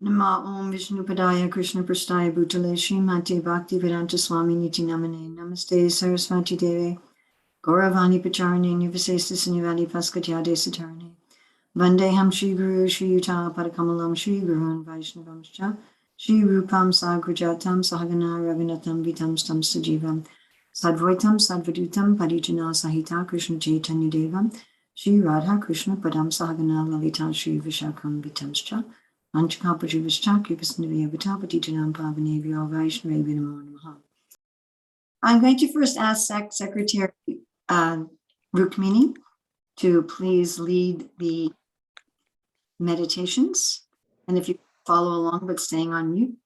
Nama Om Vishnupadaya Krishna Prasthaya Bhutale Srimati Bhakti Vedanta Swami Niti Namane Namaste Saraswati Deve Gauravani Pacharane Nivasesta Sanivadi Paskatyade Satarane Vandeham Shri Guru Shri Yuta Padakamalam Shri Gurun Vaishnavamscha Shri Rupam Sagrajatam Sahagana Raghunatam Vitam Stam Sajivam Sadvaitam Sadvadutam Parijana Sahita Krishna Chaitanya Devam Shri Radha Krishna Padam Sahagana Lalita Shri Vishakam Vitamscha I'm going to first ask Secretary Rukmini to please lead the meditations, and if you follow along but staying on mute.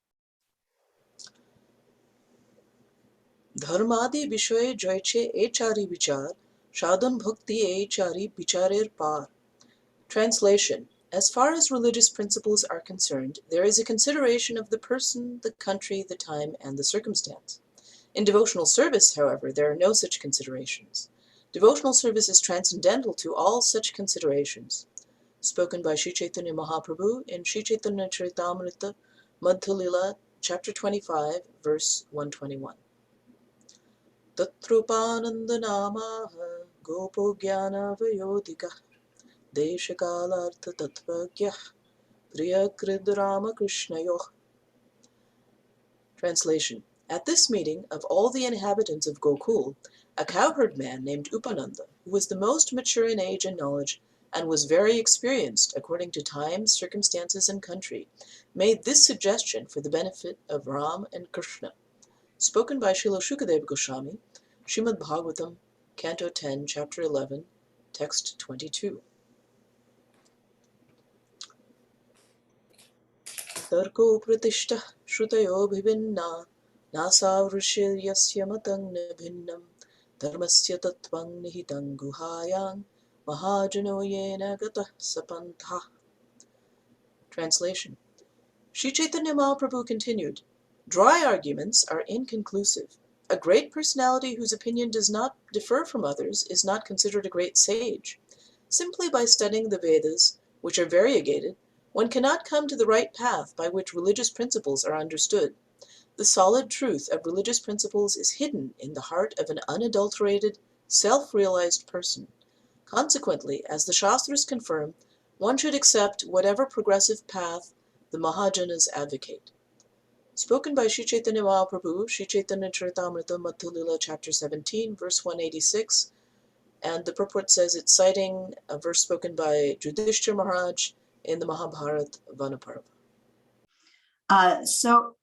Dharmadi Vishoye Joyche Echari Vichar, Shadhan Bhakti Echari Vicharer Par. Translation. As far as religious principles are concerned, there is a consideration of the person, the country, the time, and the circumstance. In devotional service, however, there are no such considerations. Devotional service is transcendental to all such considerations. Spoken by Sri Chaitanya Mahaprabhu in Sri Chaitanya Charitamrita, Madhya Lila, chapter 25, verse 121. Tatrupananda namaha gopo jnana vayodika Deshakalartha Tattvagya Priyakrid Ramakrishnayoh. Translation. At this meeting of all the inhabitants of Gokul, a cowherd man named Upananda, who was the most mature in age and knowledge, and was very experienced according to time, circumstances, and country, made this suggestion for the benefit of Ram and Krishna. Spoken by Srila Shukadeva Goswami, Srimad Bhagavatam, Canto 10, Chapter 11, Text 22. Tarko pratishta shrutayo bhivinna nasavrushiryasya matang nibhinnam dharmasya tattvang nihitang guhayang mahajano yena gata sapantha. Translation. Sri Chaitanya Mahaprabhu continued, dry arguments are inconclusive. A great personality whose opinion does not differ from others is not considered a great sage. Simply by studying the Vedas, which are variegated, one cannot come to the right path by which religious principles are understood. The solid truth of religious principles is hidden in the heart of an unadulterated, self-realized person. Consequently, as the Shastras confirm, one should accept whatever progressive path the Mahajanas advocate. Spoken by Sri Chaitanya Mahaprabhu, Sri Chaitanya Charitamrita, Madhya Lila, chapter 17, verse 186, and the purport says it's citing a verse spoken by Yudhishthira Maharaj in the Mahabharata Vanaparva. So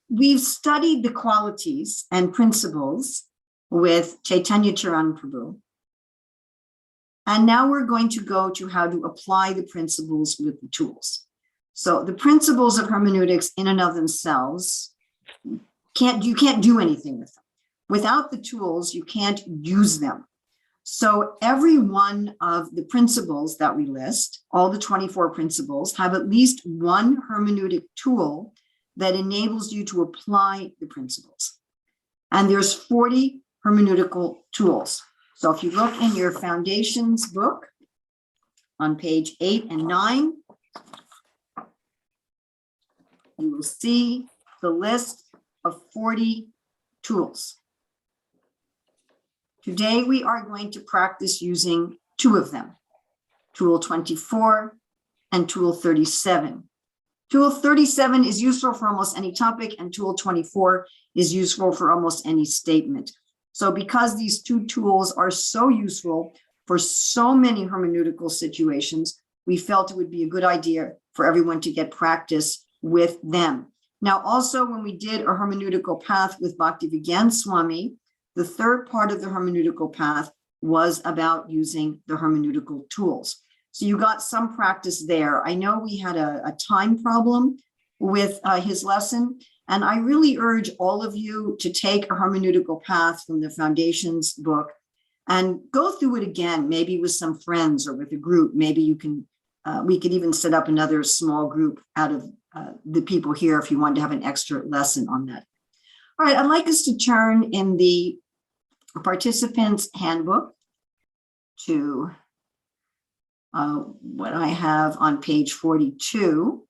we've studied the qualities and principles with Chaitanya Charan Prabhu. And now we're going to go to how to apply the principles with the tools. So the principles of hermeneutics in and of themselves, you can't do anything with them. Without the tools, you can't use them. So every one of the principles that we list, all the 24 principles, have at least one hermeneutic tool that enables you to apply the principles. And there's 40 hermeneutical tools. So if you look in your foundations book on page 8 and 9, you will see the list of 40 tools. Today, we are going to practice using two of them, Tool 24 and Tool 37. Tool 37 is useful for almost any topic, and Tool 24 is useful for almost any statement. So because these two tools are so useful for so many hermeneutical situations, we felt it would be a good idea for everyone to get practice with them. Now, also, when we did a hermeneutical path with Bhaktivedanta Swami, the third part of the hermeneutical path was about using the hermeneutical tools. So you got some practice there. I know we had a time problem with his lesson, and I really urge all of you to take a hermeneutical path from the Foundations book and go through it again, maybe with some friends or with a group. Maybe you can, we could even set up another small group out of the people here if you want to have an extra lesson on that. All right, I'd like us to turn in the participants handbook to what I have on page 42.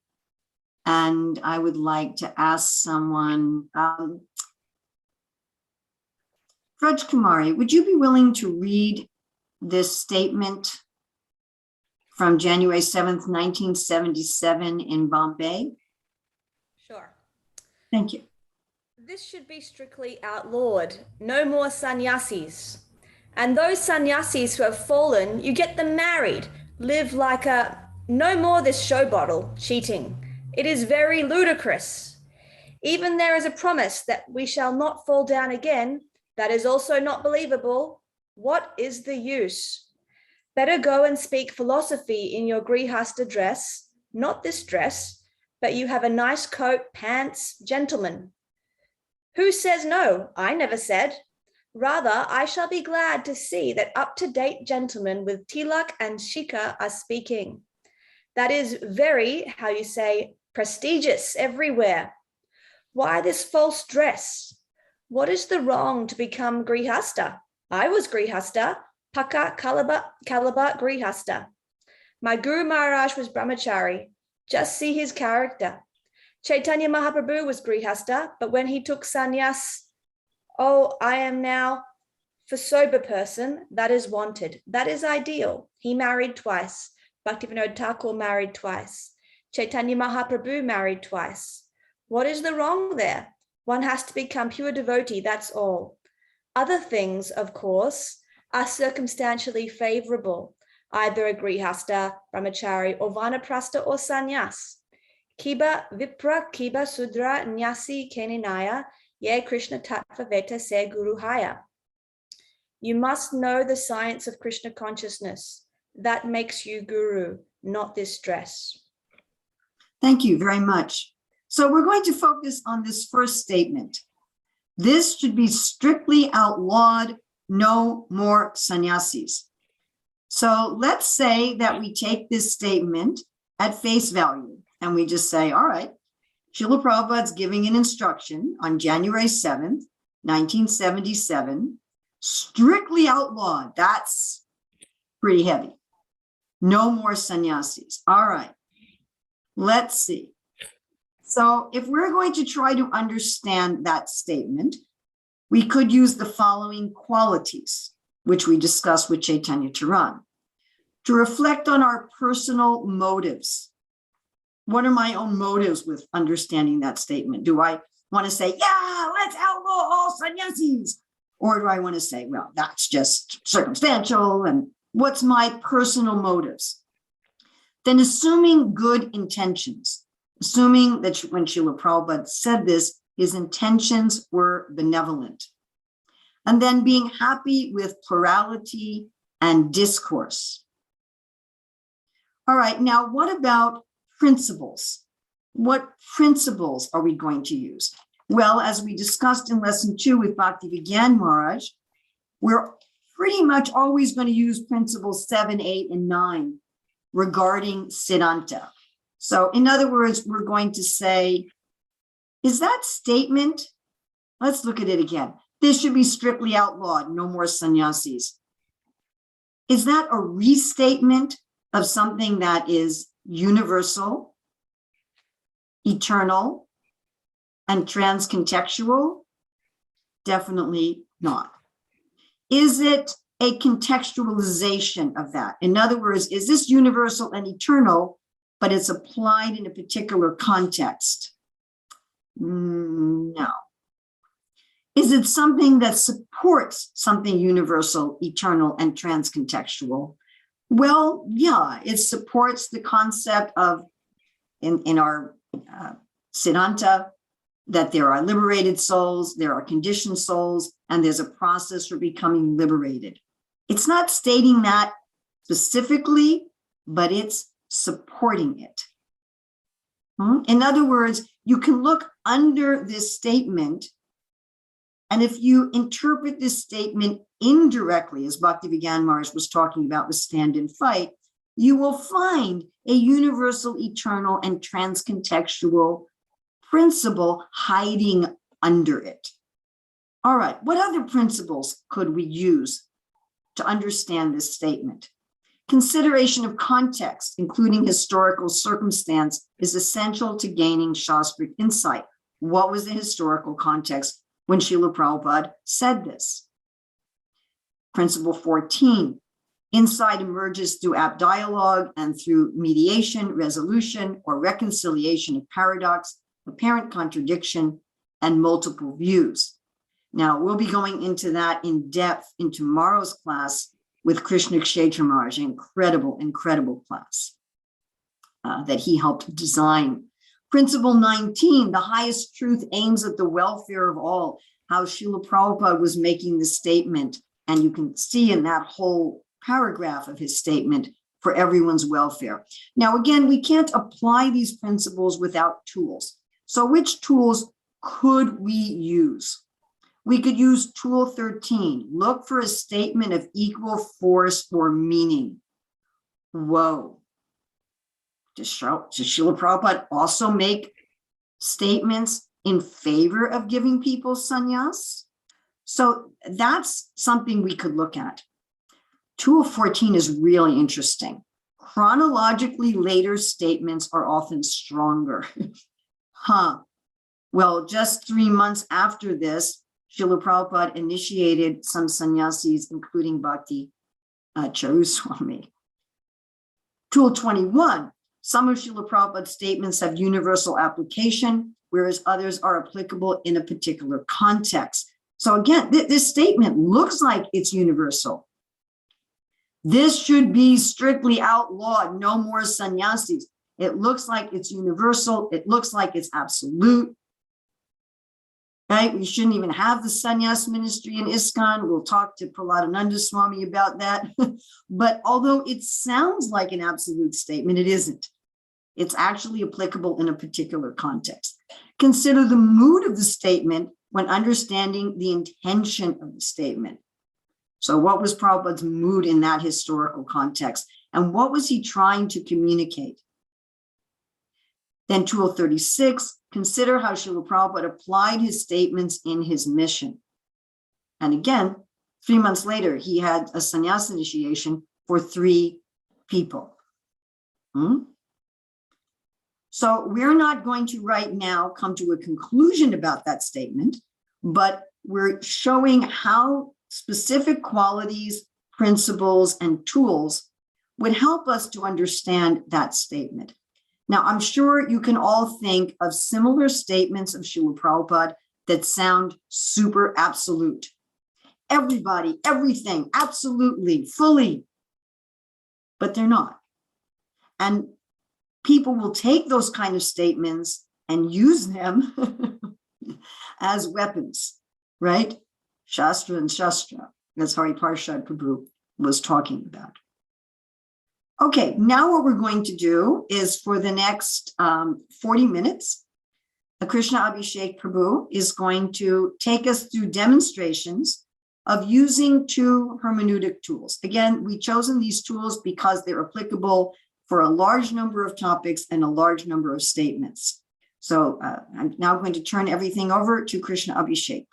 And I would like to ask someone, Raj Kumari, would you be willing to read this statement from January 7th, 1977 in Bombay? Sure. Thank you. This should be strictly outlawed. No more sannyasis. And those sannyasis who have fallen, you get them married. Live like a... No more this show bottle, cheating. It is very ludicrous. Even there is a promise that we shall not fall down again. That is also not believable. What is the use? Better go and speak philosophy in your grihasta dress, not this dress, but you have a nice coat, pants, gentlemen. Who says no? I never said. Rather, I shall be glad to see that up-to-date gentlemen with tilak and shika are speaking. That is very, how you say, prestigious everywhere. Why this false dress? What is the wrong to become grihasta? I was grihasta, paka kalaba grihasta. My Guru Maharaj was brahmachari. Just see his character. Chaitanya Mahaprabhu was grihasta, but when he took sannyas, oh, I am now for sober person, that is wanted. That is ideal. He married twice. Bhaktivinoda Thakur married twice. Chaitanya Mahaprabhu married twice. What is the wrong there? One has to become pure devotee, that's all. Other things, of course, are circumstantially favorable, either a grihasta, brahmachari, or vanaprastha or sannyas. Kiba vipra, kiba sudra, nyasi keninaya, ye Krishna tattva veta se guruhaya. You must know the science of Krishna consciousness. That makes you guru, not this dress. Thank you very much. So we're going to focus on this first statement. This should be strictly outlawed, no more sannyasis. So let's say that we take this statement at face value and we just say, all right, Srila Prabhupada's giving an instruction on January 7th, 1977, strictly outlawed. That's pretty heavy. No more sannyasis. All right, let's see. So if we're going to try to understand that statement, we could use the following qualities, which we discussed with Chaitanya Charan, to reflect on our personal motives. What are my own motives with understanding that statement? Do I want to say, yeah, let's outlaw all sannyasis? Or do I want to say, well, that's just circumstantial, and what's my personal motives? Then assuming good intentions, assuming that when Srila Prabhupada said this, his intentions were benevolent. And then being happy with plurality and discourse. All right, now what about principles? What principles are we going to use? Well, as we discussed in lesson 2 with Bhakti Vigyan Maharaj, we're pretty much always going to use principles 7, 8, and 9 regarding Siddhanta. So in other words, we're going to say, is that statement, let's look at it again. This should be strictly outlawed, no more sannyasis. Is that a restatement of something that is universal, eternal, and transcontextual? Definitely not. Is it a contextualization of that? In other words, is this universal and eternal, but it's applied in a particular context? No. Is it something that supports something universal, eternal, and transcontextual? Well, yeah, it supports the concept of, in our Siddhanta, that there are liberated souls, there are conditioned souls, and there's a process for becoming liberated. It's not stating that specifically, but it's supporting it. In other words, you can look under this statement, and if you interpret this statement indirectly, as Bhakti Vigyan Maharaj was talking about with Stand and Fight, you will find a universal, eternal, and transcontextual principle hiding under it. All right, what other principles could we use to understand this statement? Consideration of context, including historical circumstance, is essential to gaining Shastric insight. What was the historical context when Srila Prabhupada said this? Principle 14, insight emerges through apt dialogue and through mediation, resolution, or reconciliation of paradox, apparent contradiction, and multiple views. Now, we'll be going into that in depth in tomorrow's class with Krsñabhiseka Maharaj, an incredible class that he helped design. Principle 19, the highest truth aims at the welfare of all, how Srila Prabhupada was making this statement. And you can see in that whole paragraph of his statement, for everyone's welfare. Now, again, we can't apply these principles without tools. So which tools could we use? We could use tool 13, look for a statement of equal force or meaning. Whoa. Does Srila Prabhupada also make statements in favor of giving people sannyas? So that's something we could look at. Tool 14 is really interesting. Chronologically later statements are often stronger. Well, just 3 months after this, Srila Prabhupada initiated some sannyasis, including Bhakti Charuswami. Tool 21, some of Srila Prabhupada's statements have universal application, whereas others are applicable in a particular context. So again, this statement looks like it's universal. This should be strictly outlawed, no more sannyasis. It looks like it's universal. It looks like it's absolute. Right? We shouldn't even have the sannyas ministry in ISKCON. We'll talk to Prahladananda Swami about that. But although it sounds like an absolute statement, it isn't. It's actually applicable in a particular context. Consider the mood of the statement when understanding the intention of the statement. So what was Prabhupada's mood in that historical context? And what was he trying to communicate? Then tool 36, consider how Srila Prabhupada applied his statements in his mission. And again, 3 months later, he had a sannyas initiation for 3 people. So we're not going to right now come to a conclusion about that statement, but we're showing how specific qualities, principles, and tools would help us to understand that statement. Now, I'm sure you can all think of similar statements of Srila Prabhupada that sound super absolute. Everybody, everything, absolutely, fully, but they're not. And people will take those kind of statements and use them as weapons, right? Shastra and Shastra, as Hari Parshad Prabhu was talking about. Okay, now what we're going to do is for the next 40 minutes, Krsñabhiseka Prabhu is going to take us through demonstrations of using 2 hermeneutic tools. Again, we've chosen these tools because they're applicable for a large number of topics and a large number of statements. So I'm now going to turn everything over to Krsñabhiseka.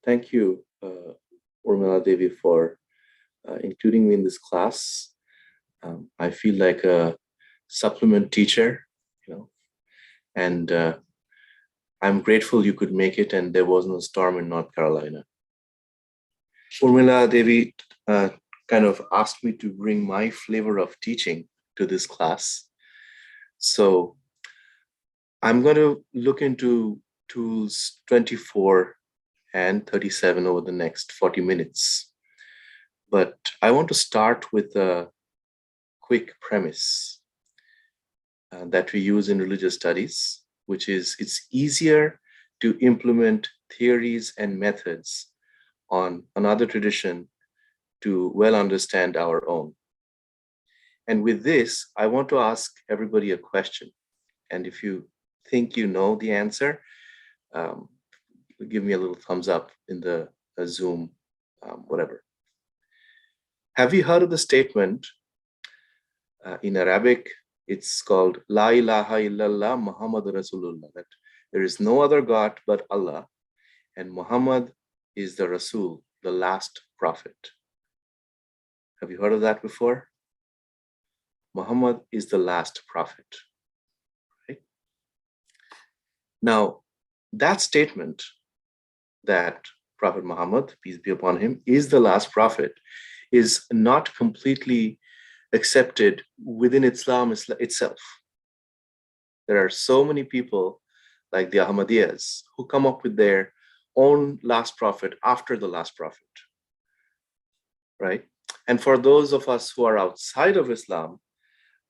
Thank you, Urmilā-devī, for including me in this class. I feel like a supplement teacher, and I'm grateful you could make it and there wasn't a storm in North Carolina. Urmilā-devī kind of asked me to bring my flavor of teaching to this class. So I'm going to look into tools 24 and 37 over the next 40 minutes. But I want to start with a quick premise that we use in religious studies, which is it's easier to implement theories and methods on another tradition to well understand our own. And with this, I want to ask everybody a question. And if you think you know the answer, give me a little thumbs up in the Zoom, whatever. Have you heard of the statement in Arabic? It's called La ilaha illallah Muhammad Rasulullah, that there is no other God but Allah, and Muhammad is the Rasul, the last prophet. Have you heard of that before? Muhammad is the last prophet. Right? Now, that statement that Prophet Muhammad, peace be upon him, is the last prophet is not completely accepted within Islam itself. There are so many people like the Ahmadiyyas who come up with their own last prophet after the last prophet, right? And for those of us who are outside of Islam,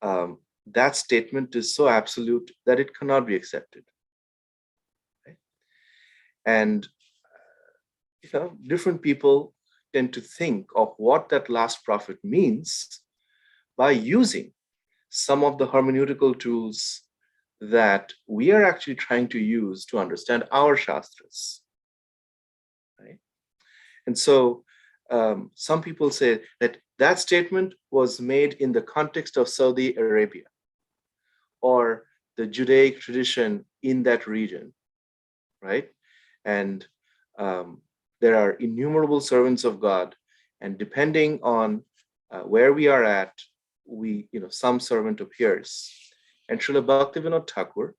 that statement is so absolute that it cannot be accepted. Right? And different people tend to think of what that last prophet means by using some of the hermeneutical tools that we are actually trying to use to understand our Shastras. Right? And so some people say that that statement was made in the context of Saudi Arabia or the Judaic tradition in that region, right? And there are innumerable servants of God, and depending on where we are at, some servant appears. And Srila Bhaktivinoda Thakur,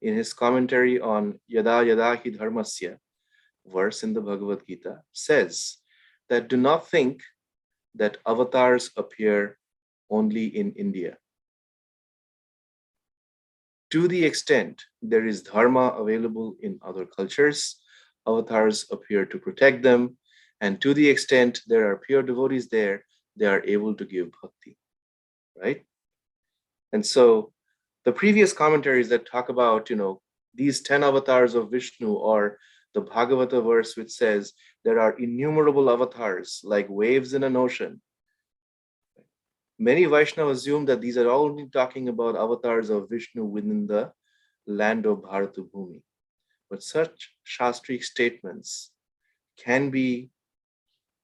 in his commentary on Yada Yada Hi Dharmasya, verse in the Bhagavad Gita, says that do not think that avatars appear only in India. To the extent there is dharma available in other cultures, avatars appear to protect them. And to the extent there are pure devotees there, they are able to give bhakti, right? And so the previous commentaries that talk about, these 10 avatars of Vishnu, or the Bhagavata verse which says there are innumerable avatars like waves in an ocean. Many Vaishnavas assume that these are only talking about avatars of Vishnu within the land of Bharatubhumi. But such Shastric statements can be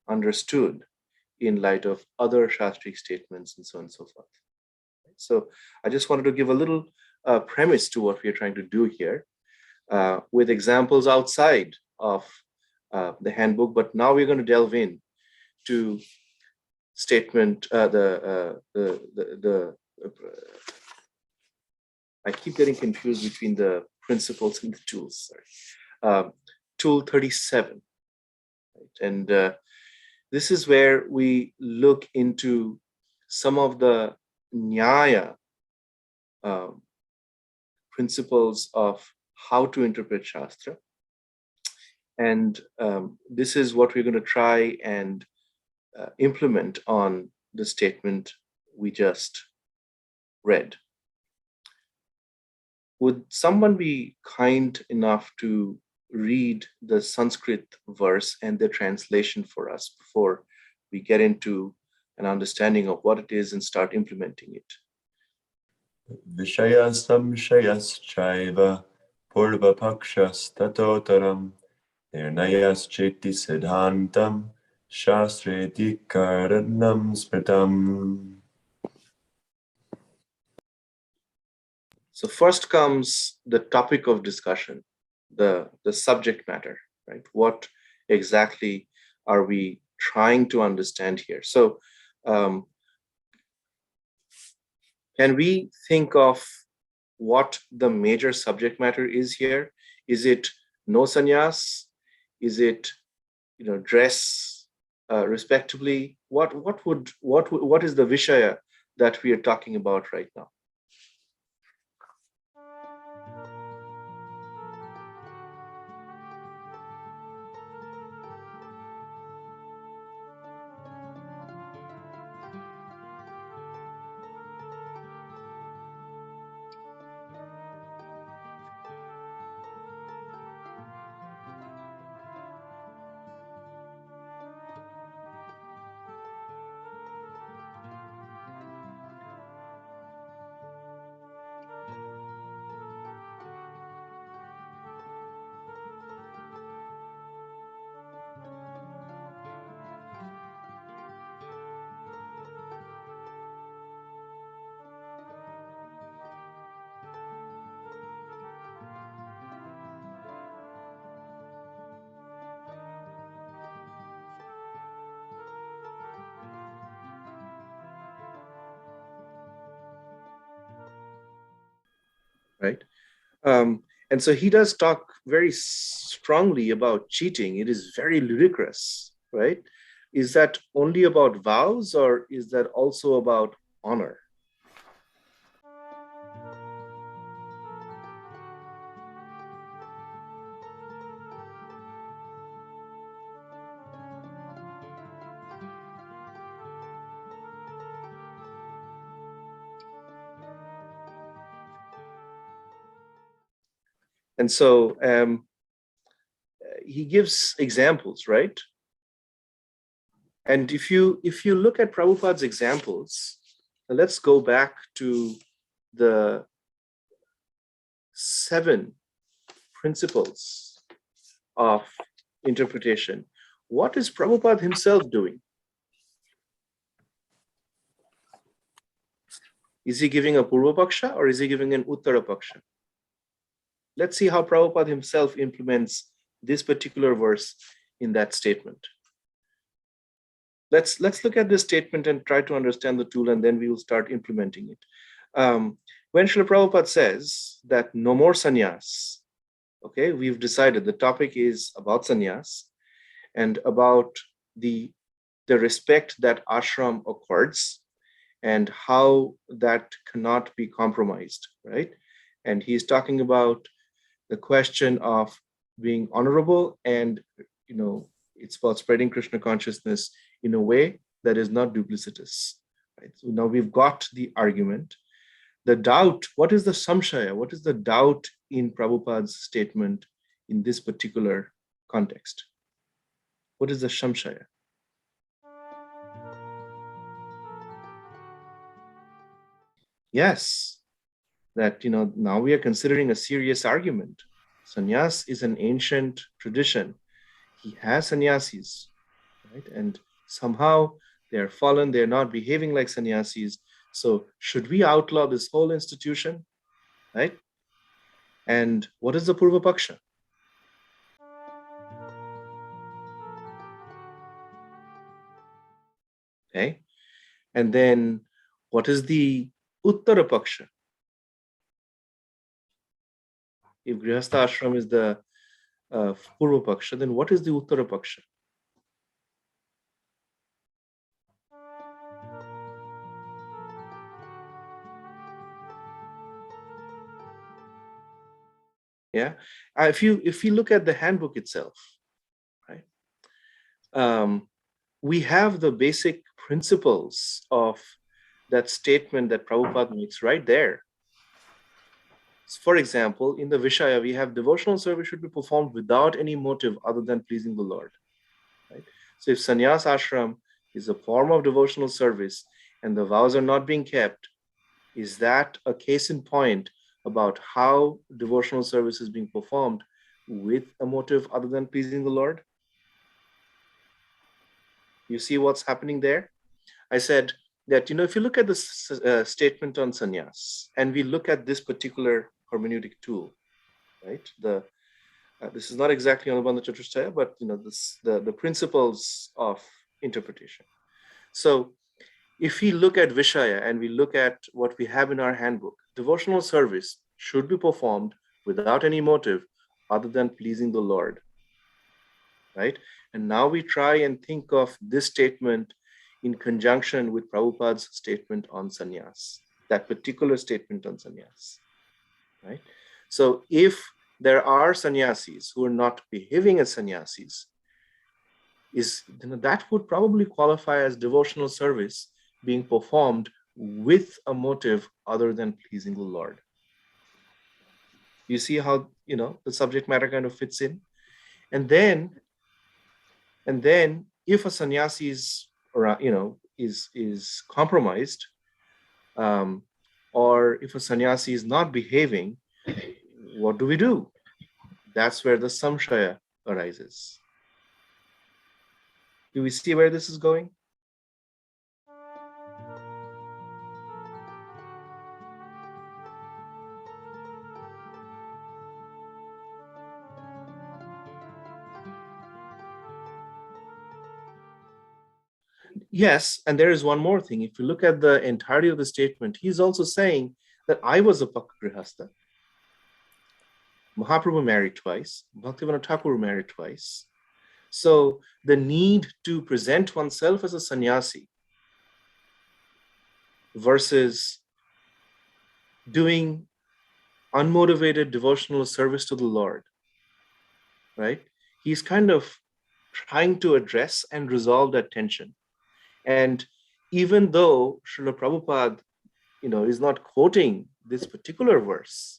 understood in light of other Shastric statements and so on and so forth. So I just wanted to give a little premise to what we are trying to do here with examples outside of the handbook. But now we're going to delve in to statement, I keep getting confused between the principles and the tools. Sorry. Tool 37. Right? And this is where we look into some of the Nyaya principles of how to interpret Shastra. And this is what we're going to try and implement on the statement we just read. Would someone be kind enough to read the Sanskrit verse and the translation for us before we get into an understanding of what it is and start implementing it? Vishayas samshayas chaiva purva pakshas tatotaram nirnayas cheti siddhantam shastreti karanam smritam. So first comes the topic of discussion, the subject matter, right? What exactly are we trying to understand here? So can we think of what the major subject matter is here? Is it no sannyas? Is it dress respectably? What is the vishaya that we are talking about right now? right? And so he does talk very strongly about cheating. It is very ludicrous, right? Is that only about vows, or is that also about honor? And so he gives examples, right? And if you look at Prabhupada's examples, let's go back to the 7 principles of interpretation. What is Prabhupada himself doing? Is he giving a Purva Paksha or is he giving an Uttara Paksha? Let's see how Prabhupada himself implements this particular verse in that statement. Let's look at this statement and try to understand the tool, and then we will start implementing it. When Srila Prabhupada says that no more sannyas, okay, we've decided the topic is about sannyas and about the respect that ashram accords and how that cannot be compromised, right? And he's talking about the question of being honorable, and it's about spreading Krishna consciousness in a way that is not duplicitous, right? So now we've got the argument. The doubt, what is the samshaya? What is the doubt in Prabhupada's statement in this particular context? What is the samshaya? Yes, that now we are considering a serious argument. Sannyas is an ancient tradition. He has sannyasis, right? And somehow they're fallen, they're not behaving like sannyasis. So should we outlaw this whole institution, right? And what is the Purva Paksha? Okay. And then what is the Uttara Paksha? If Grihastha Ashram is the Purva Paksha, then what is the Uttara Paksha? Yeah. If you look at the handbook itself, right? We have the basic principles of that statement that Prabhupada makes right there. For example, in the Vishaya, we have devotional service should be performed without any motive other than pleasing the Lord. Right? So if sannyas ashram is a form of devotional service and the vows are not being kept, is that a case in point about how devotional service is being performed with a motive other than pleasing the Lord? You see what's happening there? I said that, if you look at this statement on sannyas, and we look at this particular hermeneutic tool, right? This is not exactly Anubandha Chaturshaya, but the principles of interpretation. So if we look at Vishaya and we look at what we have in our handbook, devotional service should be performed without any motive other than pleasing the Lord, right? And now we try and think of this statement in conjunction with Prabhupada's statement on sannyas, that particular statement on sannyas, right? So if there are sannyasis who are not behaving as sannyasis, that would probably qualify as devotional service being performed with a motive other than pleasing the Lord. You see how the subject matter kind of fits in? And then if a sannyasi is compromised, or if a sannyasi is not behaving, what do we do? That's where the samshaya arises. Do we see where this is going? Yes, and there is one more thing. If you look at the entirety of the statement, he's also saying that I was a Pakka Grihastha, Mahaprabhu married twice. Bhaktivinoda Thakur married twice. So the need to present oneself as a sannyasi versus doing unmotivated devotional service to the Lord, right? He's kind of trying to address and resolve that tension. And even though Srila Prabhupada, is not quoting this particular verse,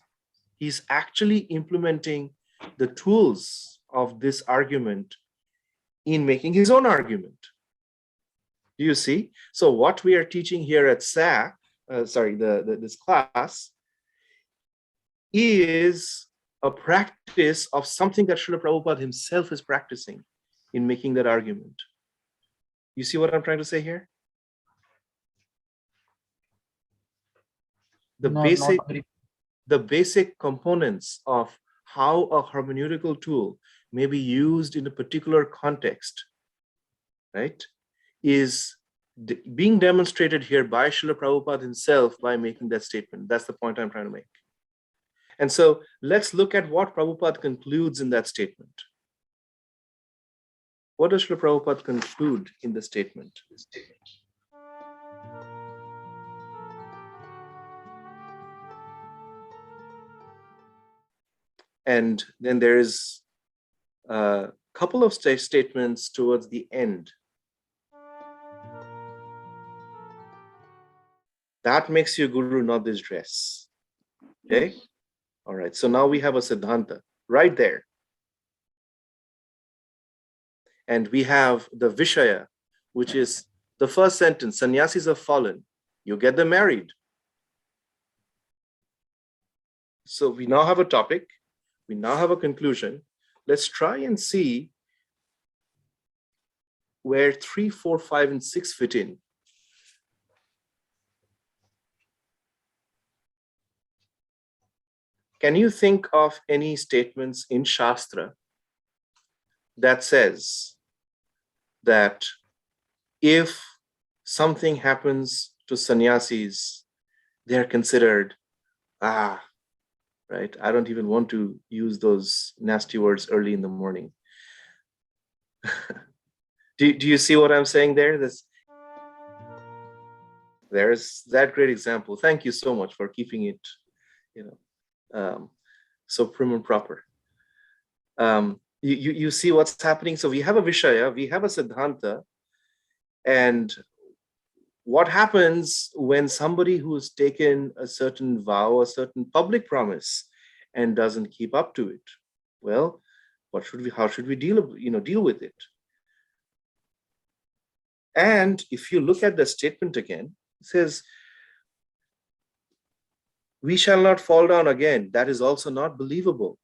he's actually implementing the tools of this argument in making his own argument. Do you see? So what we are teaching here at this class is a practice of something that Srila Prabhupada himself is practicing in making that argument. You see what I'm trying to say here? The basic components of how a hermeneutical tool may be used in a particular context, right, is being demonstrated here by Srila Prabhupada himself by making that statement. That's the point I'm trying to make. And so let's look at what Prabhupada concludes in that statement. What does Srila Prabhupada conclude in the statement? And then there is a couple of statements towards the end. That makes you guru, not this dress. Okay? All right. So now we have a Siddhanta right there. And we have the Vishaya, which is the first sentence, sannyasis have fallen. You get them married. So we now have a topic. We now have a conclusion. Let's try and see where 3, 4, 5, and 6 fit in. Can you think of any statements in Shastra that says that if something happens to sannyasis, they're considered, right? I don't even want to use those nasty words early in the morning. Do you see what I'm saying there? There's that great example. Thank you so much for keeping it, so prim and proper. You see what's happening. So we have a Vishaya, we have a Siddhanta, and what happens when somebody who's taken a certain vow, a certain public promise, and doesn't keep up to it? Well, how should we deal with it? And if you look at the statement again, it says, we shall not fall down again. That is also not believable.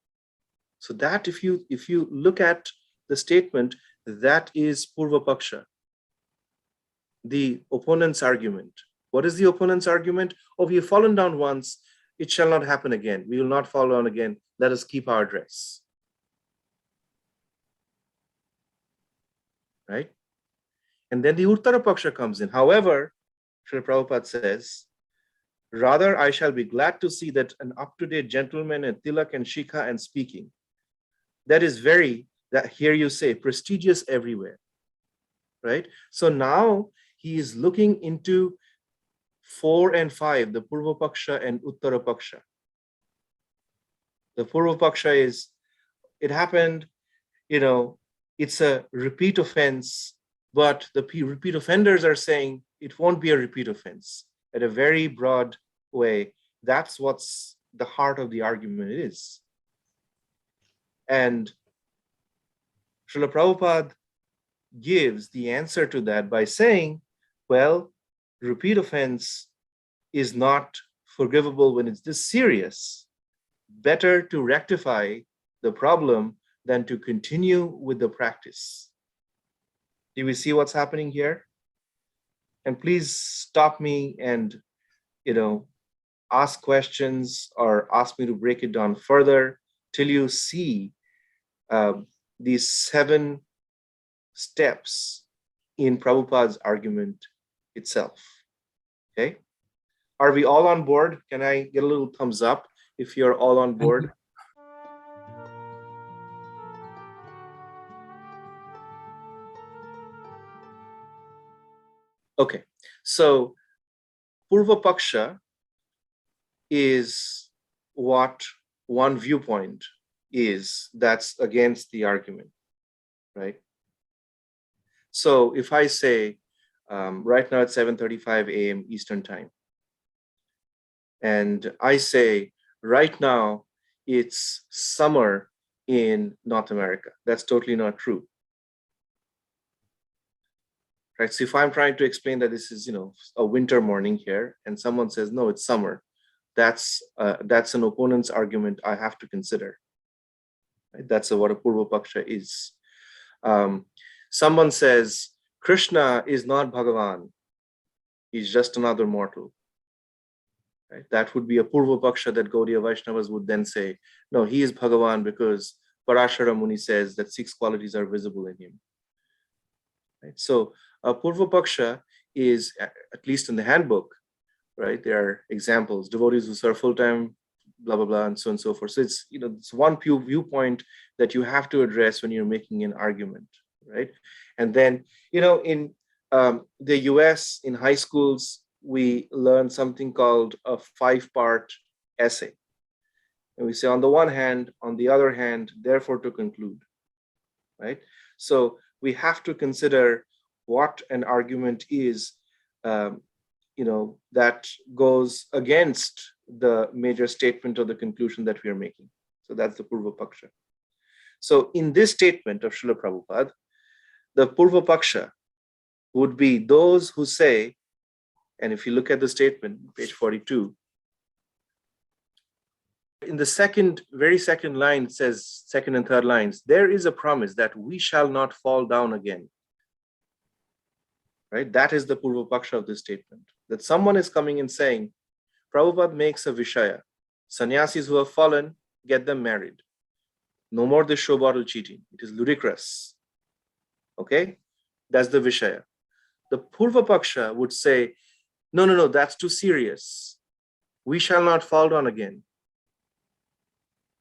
So that if you look at the statement, that is Purva Paksha, the opponent's argument. What is the opponent's argument? Oh, we have fallen down once, it shall not happen again. We will not fall down again. Let us keep our dress. Right? And then the Uttara Paksha comes in. However, Srila Prabhupada says, rather, I shall be glad to see that an up-to-date gentleman in tilak and shikha and speaking. That is that here you say, prestigious everywhere, right? So now he is looking into 4 and 5, the Purva Paksha and Uttara Paksha. The Purva Paksha is, it happened, it's a repeat offense, but the repeat offenders are saying it won't be a repeat offense. At a very broad way, that's what's the heart of the argument is. And Srila Prabhupada gives the answer to that by saying, well, repeat offense is not forgivable when it's this serious. Better to rectify the problem than to continue with the practice. Do we see what's happening here? And please stop me and, ask questions or ask me to break it down further till you see these 7 steps in Prabhupada's argument itself. Okay? Are we all on board? Can I get a little thumbs up if you're all on board? Okay, so Purva Paksha is what one viewpoint is that's against the argument, right? So if I say, right now it's 7:35 a.m. Eastern time, and I say, right now it's summer in North America, that's totally not true. Right, so if I'm trying to explain that this is, a winter morning here, and someone says, no, it's summer, that's an opponent's argument I have to consider. Right? That's what a Purva Paksha is. Someone says, Krishna is not Bhagavan, he's just another mortal. Right? That would be a Purva Paksha that Gaudiya Vaishnavas would then say, no, he is Bhagavan because Parashara Muni says that 6 qualities are visible in him. Right? So a Purva Paksha is, at least in the handbook, right? There are examples, devotees who serve full-time, blah, blah, blah, and so on and so forth. So it's, it's one viewpoint that you have to address when you're making an argument, right? And then, in the US, in high schools, we learn something called a 5-part essay. And we say, on the one hand, on the other hand, therefore to conclude, right? So we have to consider what an argument is, that goes against the major statement or the conclusion that we are making. So that's the Purva Paksha. So in this statement of Srila Prabhupada, the Purva Paksha would be those who say, and if you look at the statement, page 42, in the very second line, it says, second and third lines, there is a promise that we shall not fall down again. Right? That is the Purva Paksha of this statement. That someone is coming and saying, Prabhupada makes a Vishaya. Sannyasis who have fallen, get them married. No more this show bottle cheating. It is ludicrous. Okay? That's the Vishaya. The Purva Paksha would say, no, that's too serious. We shall not fall down again.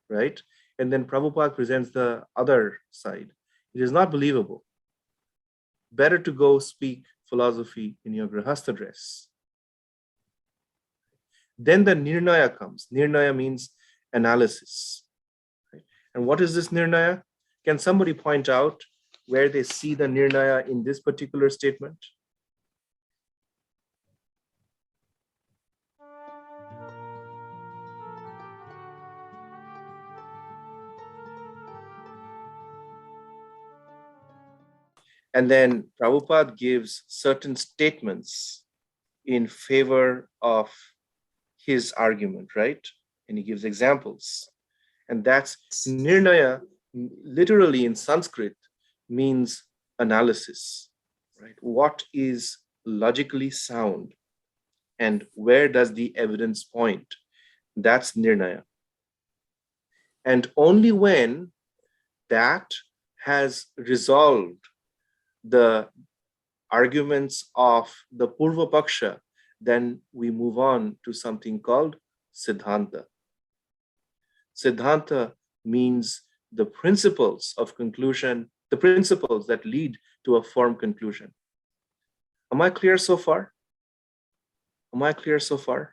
Right? And then Prabhupada presents the other side. It is not believable. Better to go speak philosophy in your grihastha dress. Then the nirnaya comes. Nirnaya means analysis. Right? And what is this nirnaya? Can somebody point out where they see the nirnaya in this particular statement? And then Prabhupada gives certain statements in favor of his argument, right? And he gives examples. And that's nirnaya, literally in Sanskrit, means analysis, right? What is logically sound and where does the evidence point? That's nirnaya. And only when that has resolved the arguments of the Purva Paksha, then we move on to something called Siddhanta. Siddhanta means the principles of conclusion, the principles that lead to a firm conclusion. Am I clear so far? Am I clear so far?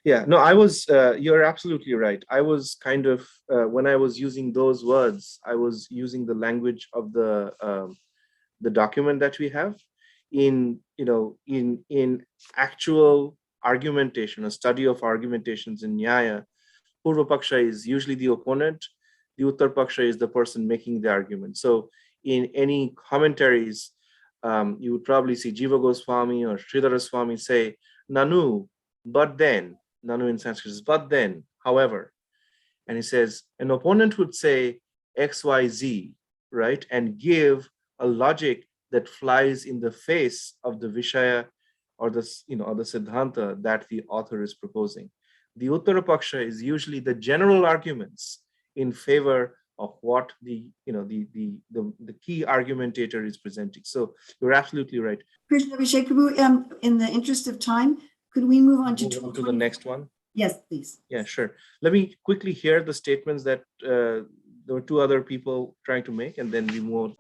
Yeah, no, you're absolutely right. I was kind of, when I was using those words, I was using the language of the document that we have in actual argumentation, a study of argumentations in Nyaya. Purva Paksha is usually the opponent. The Uttar Paksha is the person making the argument. So in any commentaries, you would probably see Jiva Goswami or Sridhara Swami say, Nanu, but then, Nanu in Sanskrit is but then, however. And he says, an opponent would say XYZ, right? And give a logic that flies in the face of the Vishaya or the Siddhanta that the author is proposing. The Uttara Paksha is usually the general arguments in favor of what the key argumentator is presenting. So you're absolutely right. Krsñabhiseka Prabhu, in the interest of time, could we move on to Move on to the next one? Yes, please. Yeah, sure. Let me quickly hear the statements that there were two other people trying to make, and then we move on.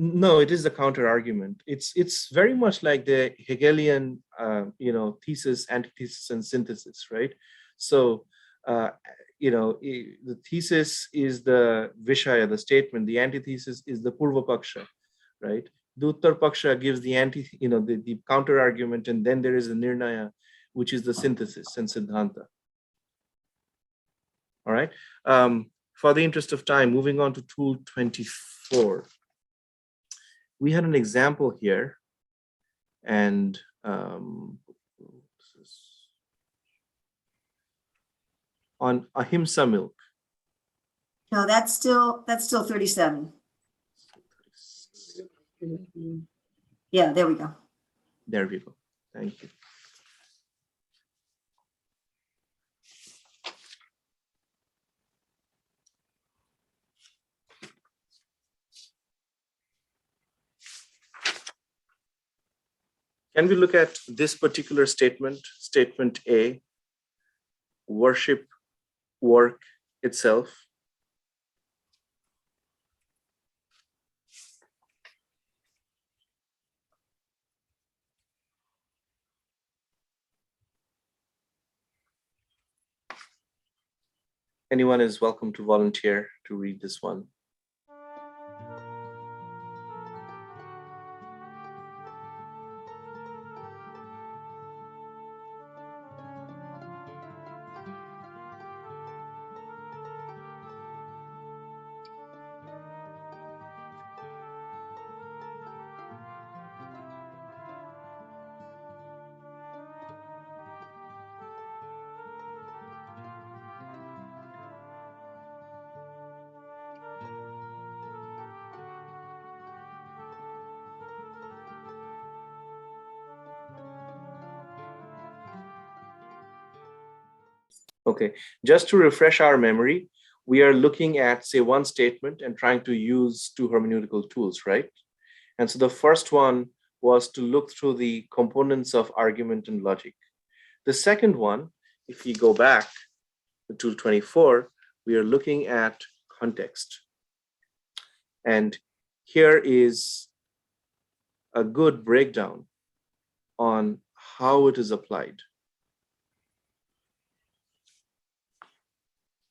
No, it is a counter argument. It's very much like the Hegelian, thesis, antithesis, and synthesis, right? So, the thesis is the Vishaya, the statement. The antithesis is the Purva Paksha, right? The Uttar Paksha gives the the counter argument, and then there is a Nirnaya, which is the synthesis and Siddhanta. All right. For the interest of time, moving on to tool 24. We had an example here, and on ahimsa milk. No, that's still 37. Yeah, there we go. There we go. Thank you. Can we look at this particular statement, statement A, worship work itself? Anyone is welcome to volunteer to read this one. Okay, just to refresh our memory, we are looking at, say, one statement and trying to use two hermeneutical tools, right? And so the first one was to look through the components of argument and logic. The second one, if we go back to tool 24, we are looking at context. And here is a good breakdown on how it is applied.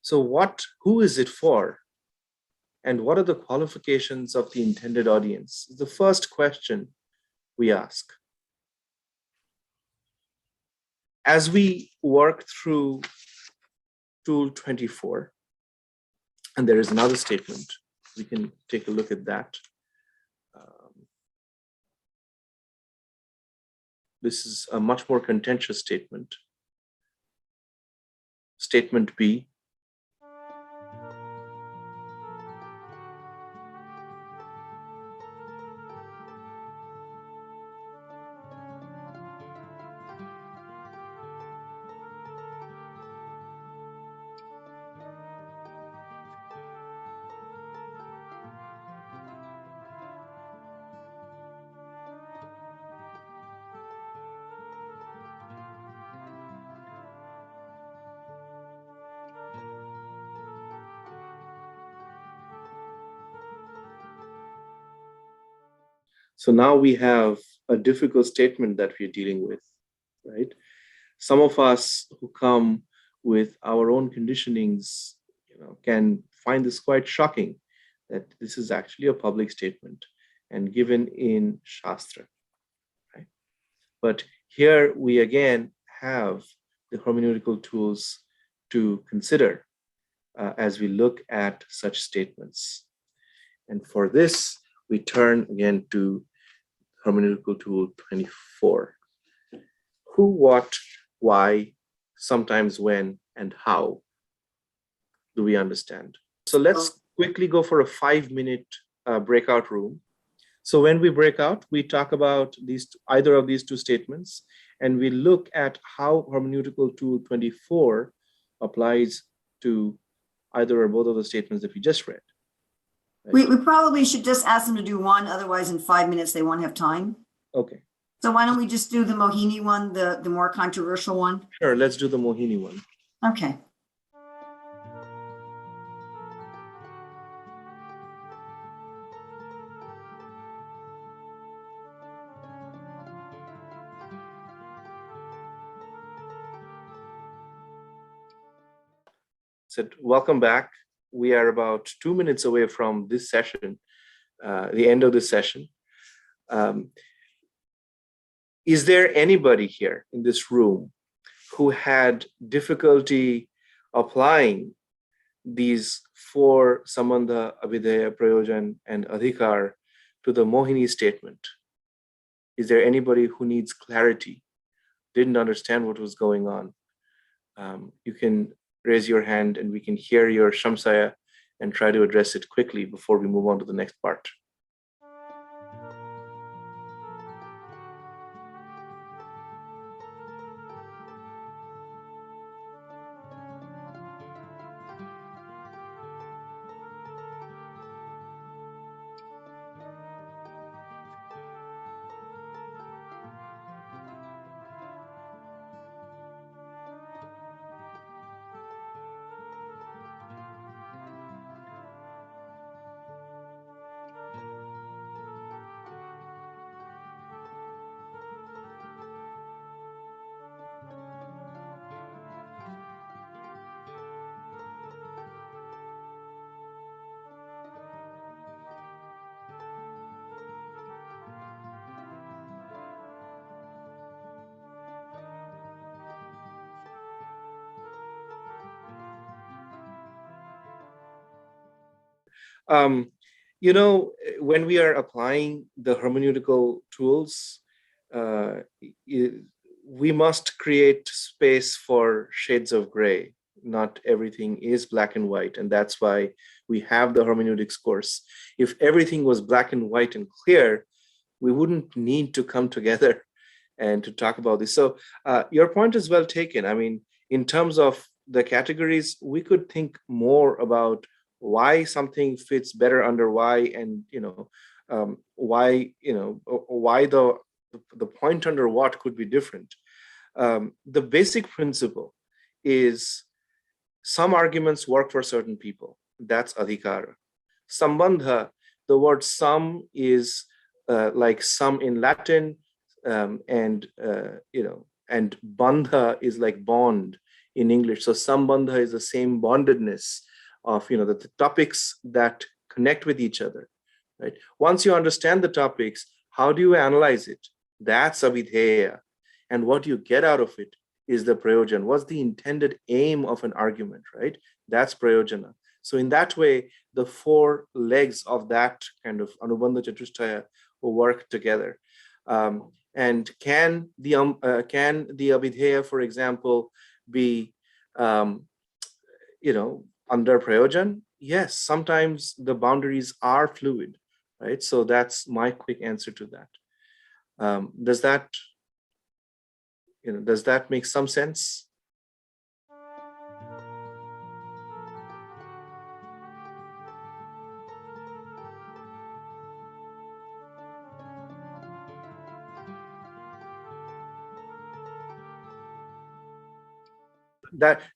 So who is it for? And what are the qualifications of the intended audience? Is the first question we ask. As we work through tool 24, and there is another statement, we can take a look at that. This is a much more contentious statement. Statement B. So now we have a difficult statement that we're dealing with, right? Some of us who come with our own conditionings, can find this quite shocking that this is actually a public statement and given in Shastra, right? But here we again have the hermeneutical tools to consider as we look at such statements. And for this, we turn again to hermeneutical tool 24. Who, what, why, sometimes when, and how do we understand? So let's quickly go for a 5-minute breakout room. So when we break out, we talk about either of these two statements, and we look at how hermeneutical tool 24 applies to either or both of the statements that we just read. Right? We probably should just ask them to do one, otherwise in 5 minutes they won't have time. Okay. So why don't we just do the Mohini one, the more controversial one? Sure, let's do the Mohini one. Okay. So welcome back. We are about 2 minutes away from this session, the end of this session. Is there anybody here in this room who had difficulty applying these 4 Sambandha, Abhidheya, Prayojan, and Adhikar to the Mohini statement? Is there anybody who needs clarity, didn't understand what was going on? You can raise your hand and we can hear your Shamsaya and try to address it quickly before we move on to the next part. You know, when we are applying the hermeneutical tools, we must create space for shades of gray. Not everything is black and white, and that's why we have the hermeneutics course. If everything was black and white and clear, we wouldn't need to come together and to talk about this. So your point is well taken. I mean, in terms of the categories, we could think more about why something fits better under why, and why the point under what could be different. The basic principle is some arguments work for certain people. That's adhikara. Sambandha, the word some is like some in Latin, and bandha is like bond in English. So sambandha is the same bondedness of the topics that connect with each other, right? Once you understand the topics, how do you analyze it? That's abhidheya, and what you get out of it is the prayojan. What's the intended aim of an argument, right? That's prayojana. So in that way, the 4 legs of that kind of anubandha chatushtaya will work together. And can the abhidheya, for example, be under prayojan? Yes, sometimes the boundaries are fluid, right? So that's my quick answer to that. Does that make some sense?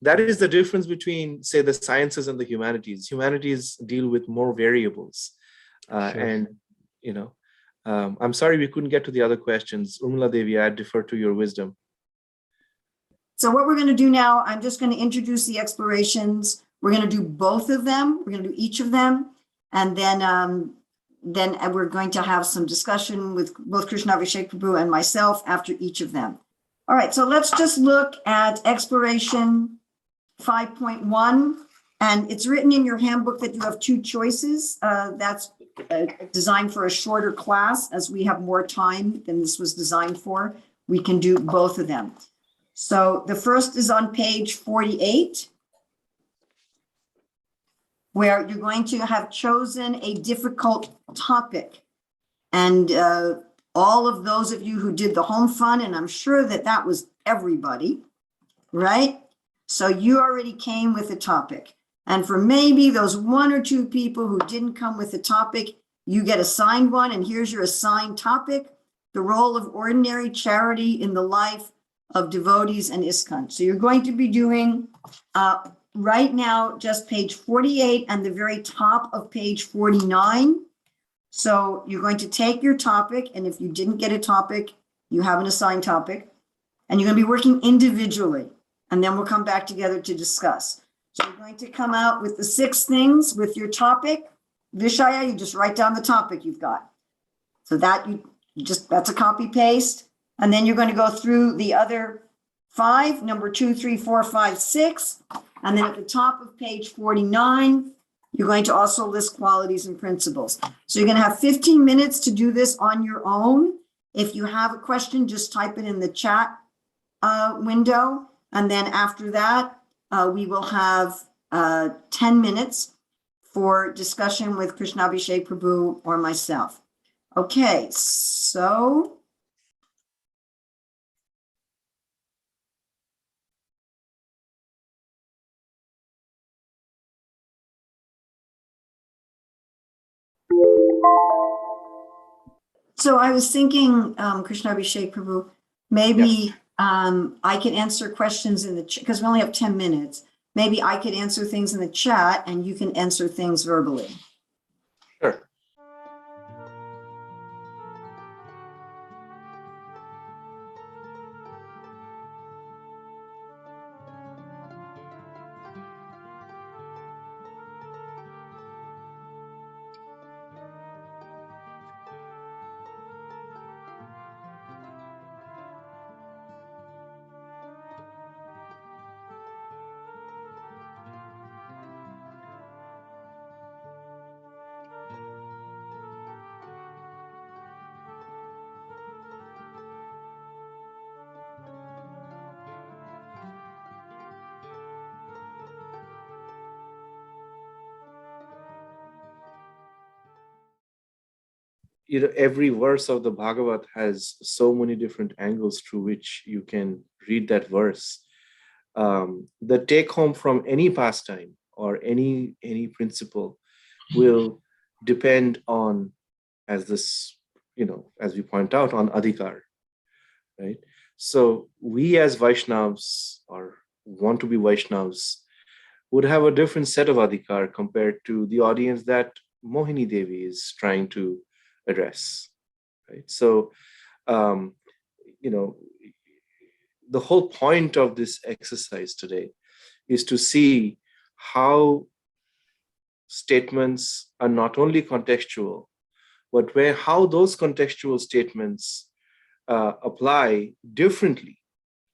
That is the difference between, say, the sciences and the humanities. Humanities deal with more variables, sure. And I'm sorry we couldn't get to the other questions. Urmilā-devī, I defer to your wisdom. So what we're going to do now, I'm just going to introduce the explorations. We're going to do both of them. We're going to do each of them, and then we're going to have some discussion with both Krsñabhiseka and myself after each of them. All right, so let's just look at exploration 5.1, and it's written in your handbook that you have 2 choices. That's designed for a shorter class. As we have more time than this was designed for, we can do both of them. So the first is on page 48. where you're going to have chosen a difficult topic. And all of those of you who did the home fun, and I'm sure that that was everybody, right? So you already came with a topic. And for maybe those one or two people who didn't come with a topic, you get assigned one, and here's your assigned topic, the role of ordinary charity in the life of devotees and ISKCON. So you're going to be doing right now just page 48 and the very top of page 49. So you're going to take your topic, and if you didn't get a topic, you have an assigned topic, and you're going to be working individually, and then we'll come back together to discuss. So you're going to come out with the 6 things with your topic. Vishaya, you just write down the topic you've got. So that you just, that's a copy paste. And then you're going to go through the other 5, number 2, 3, 4, 5, 6. And then at the top of page 49, you're going to also list qualities and principles. So you're going to have 15 minutes to do this on your own. If you have a question, just type it in the chat window. And then after that, we will have 10 minutes for discussion with Krsñabhiseka Prabhu or myself. Okay, so I was thinking, Krsñabhiseka Prabhu, maybe I could answer questions in the chat, because we only have 10 minutes. Maybe I could answer things in the chat and you can answer things verbally. Sure. You know, every verse of the Bhagavad has so many different angles through which you can read that verse. The take home from any pastime or any principle will depend on, as this, you know, as we point out, on adhikar, right? So we as Vaishnavas, or want to be Vaishnavas, would have a different set of adhikar compared to the audience that Urmilā-devī is trying to address, right? So, you know, the whole point of this exercise today is to see how statements are not only contextual, but how those contextual statements apply differently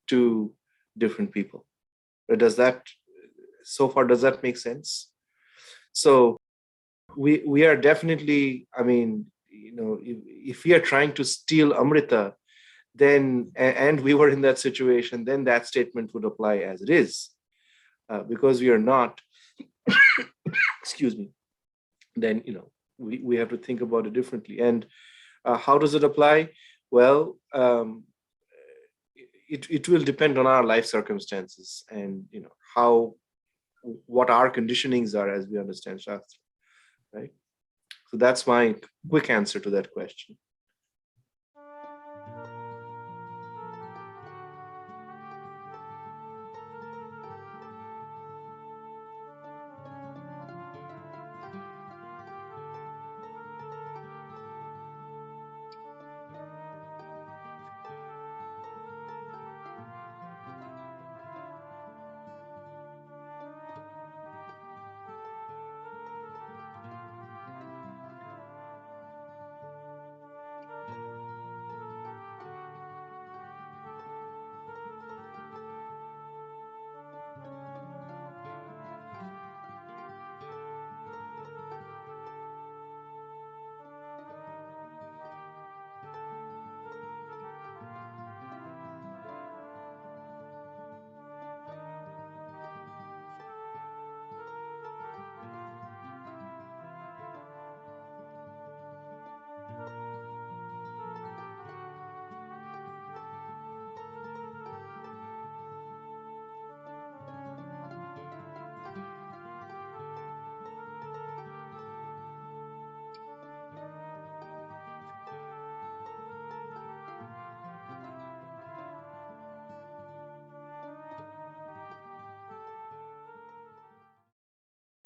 to different people. Does that, so far, does that make sense? So we are definitely, I mean, you know, if we are trying to steal Amrita, then, and we were in that situation, then that statement would apply as it is. Because we are not, excuse me, then, you know, we have to think about it differently. And how does it apply? Well, it will depend on our life circumstances and, you know, what our conditionings are as we understand Shastra, right? So that's my quick answer to that question.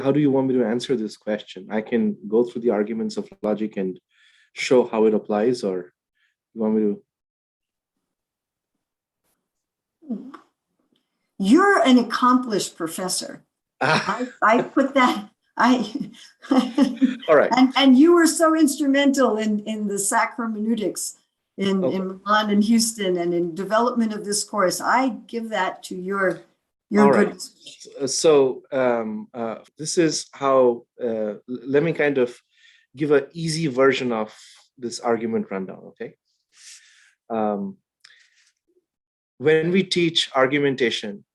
how do you want me to answer this question? I can go through the arguments of logic and show how it applies, or you want me to? You're an accomplished professor. I put that, All right. And you were so instrumental in the SAC hermeneutics in Milan and Houston and in development of this course. I give that to your All good. Right. So this is how, let me kind of give an easy version of this argument rundown, okay? When we teach argumentation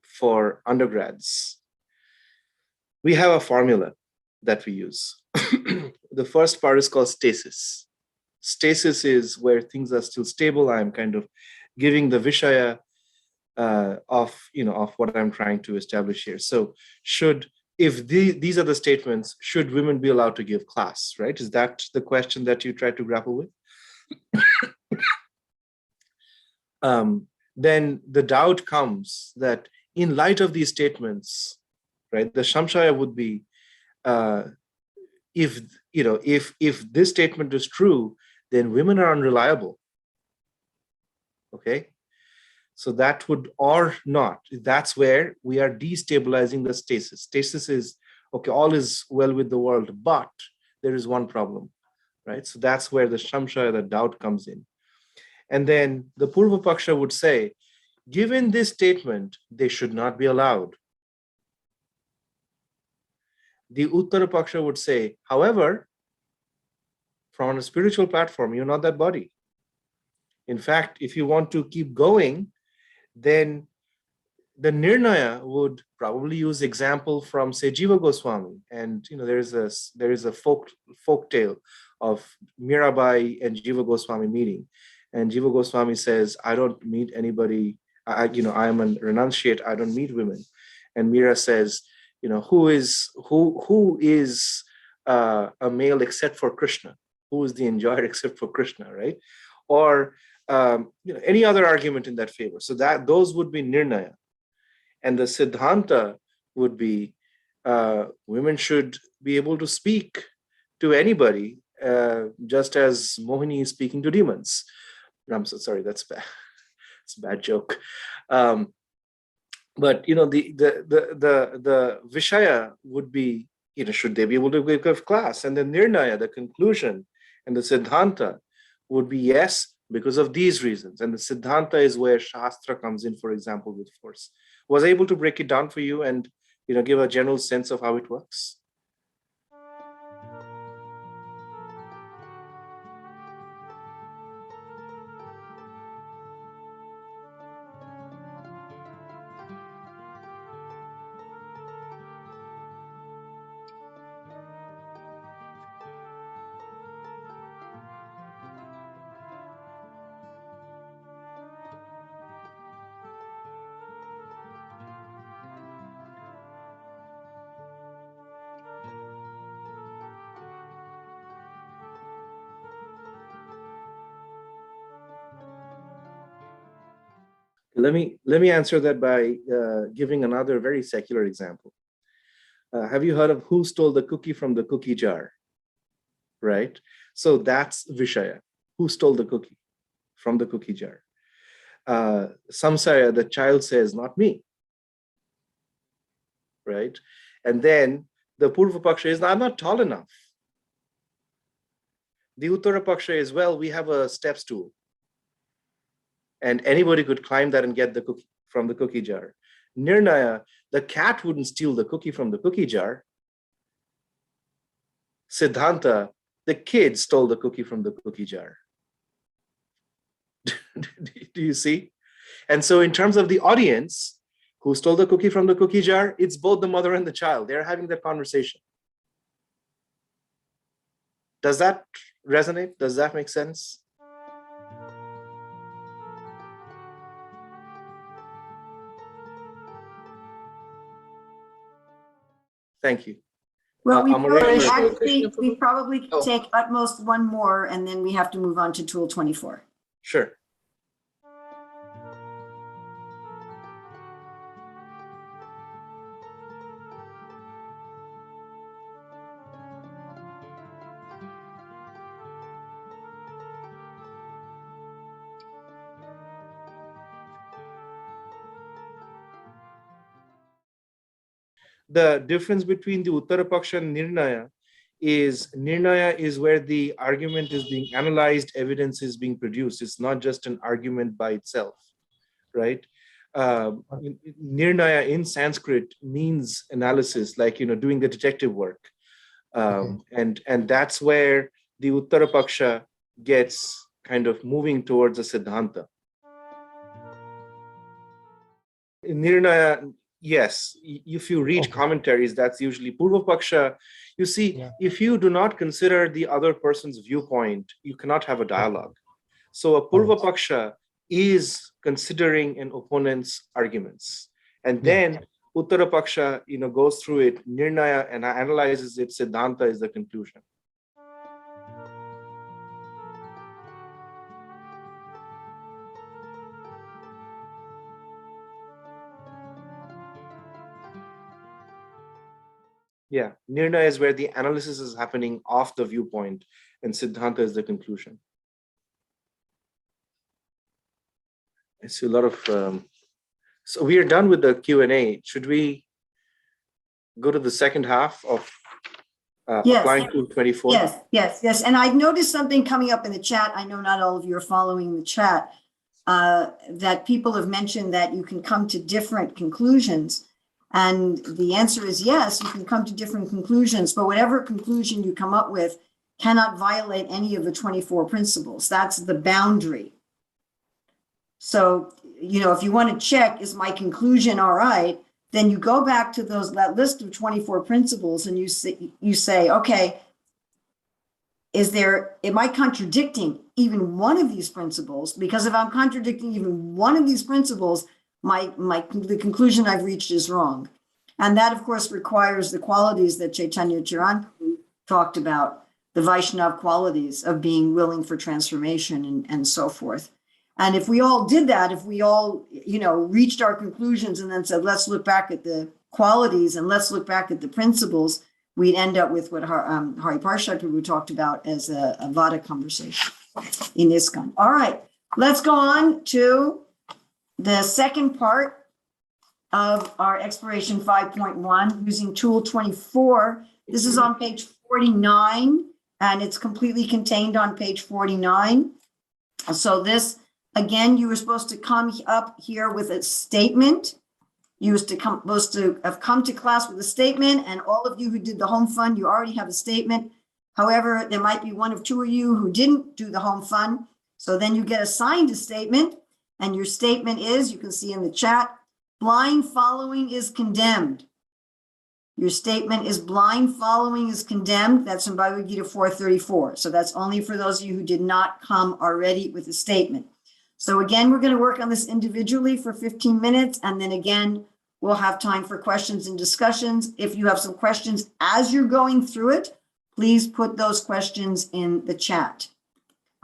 for undergrads, we have a formula that we use. The first part is called stasis. Stasis is where things are still stable. I'm kind of giving the vishaya of what I'm trying to establish here. So these are the statements, should women be allowed to give class, right? Is that the question that you try to grapple with? Then the doubt comes that in light of these statements, right, the shamshaya would be, if this statement is true, then women are unreliable. Okay, so that would, or not. That's where we are destabilizing the stasis. Stasis is, okay, all is well with the world, but there is one problem, right? So that's where the shamshaya, the doubt, comes in. And then the Purva Paksha would say, given this statement, they should not be allowed. The Uttara Paksha would say, however, from a spiritual platform, you're not that body. In fact, if you want to keep going, then the Nirnaya would probably use example from, say, Jiva Goswami. And there is a folk tale of Mirabai and Jiva Goswami meeting. And Jiva Goswami says, I don't meet anybody, I am a renunciate, I don't meet women. And Mira says, who is a male except for Krishna? Who is the enjoyer except for Krishna, right? Or any other argument in that favor. So those would be Nirnaya. And the Siddhanta would be, women should be able to speak to anybody, just as Mohini is speaking to demons. I'm so sorry, that's bad. It's a bad joke. But the Vishaya would be, should they be able to give class? And the Nirnaya, the conclusion, and the Siddhanta would be yes, because of these reasons. And the Siddhanta is where Shastra comes in, for example, with force. Was I able to break it down for you and give a general sense of how it works? Let me answer that by giving another very secular example. Have you heard of who stole the cookie from the cookie jar? Right? So that's Vishaya. Who stole the cookie from the cookie jar? Samsaya, the child says, not me. Right? And then the Purva Paksha is, I'm not tall enough. The Uttara Paksha is, well, we have a step stool. And anybody could climb that and get the cookie from the cookie jar. Nirnaya, the cat wouldn't steal the cookie from the cookie jar. Siddhanta, the kid stole the cookie from the cookie jar. Do you see? And so in terms of the audience, who stole the cookie from the cookie jar? It's both the mother and the child. They're having that conversation. Does that resonate? Does that make sense? Thank you. Well, we Amareshwar, probably take at most one more, and then we have to move on to tool 24. Sure. the difference between the Uttarapaksha and Nirnaya is where the argument is being analyzed, evidence is being produced. It's not just an argument by itself, right? Nirnaya in Sanskrit means analysis, like, doing the detective work. And that's where the Uttarapaksha gets kind of moving towards a Siddhanta. Nirnaya, yes, if you read commentaries, that's usually Purvapaksha. You see, if you do not consider the other person's viewpoint, you cannot have a dialogue. So a Purvapaksha is considering an opponent's arguments. And then Uttarapaksha, goes through it, Nirnaya, and analyzes it. Siddhanta is the conclusion. Yeah, Nirnaya is where the analysis is happening off the viewpoint, and Siddhanta is the conclusion. I see a lot of... so we are done with the Q&A. Should we go to the second half of applying Tool 24? Yes. And I've noticed something coming up in the chat. I know not all of you are following the chat, that people have mentioned that you can come to different conclusions. And the answer is yes, you can come to different conclusions, but whatever conclusion you come up with cannot violate any of the 24 principles. That's the boundary. So, if you want to check, is my conclusion all right? Then you go back to that list of 24 principles and you say, okay, am I contradicting even one of these principles? Because if I'm contradicting even one of these principles, the conclusion I've reached is wrong. And that, of course, requires the qualities that Chaitanya Charanprabhu talked about, the Vaishnav qualities of being willing for transformation and so forth. And if we all did that, if we all, reached our conclusions and then said, let's look back at the qualities and let's look back at the principles, we'd end up with what Hari Parshad Prabhu talked about as a Vada conversation in ISKCON. All right, let's go on to the second part of our exploration 5.1 using tool 24. This is on page 49 and it's completely contained on page 49. So this, again, you were supposed to come up here with a statement. You were supposed to have come to class with a statement, and all of you who did the home fund, you already have a statement. However, there might be one of two of you who didn't do the home fund. So then you get assigned a statement, and your statement is, you can see in the chat, blind following is condemned. Your statement is blind following is condemned. That's in Bhagavad Gita 434. So that's only for those of you who did not come already with a statement. So again, we're going to work on this individually for 15 minutes. And then again, we'll have time for questions and discussions. If you have some questions as you're going through it, please put those questions in the chat.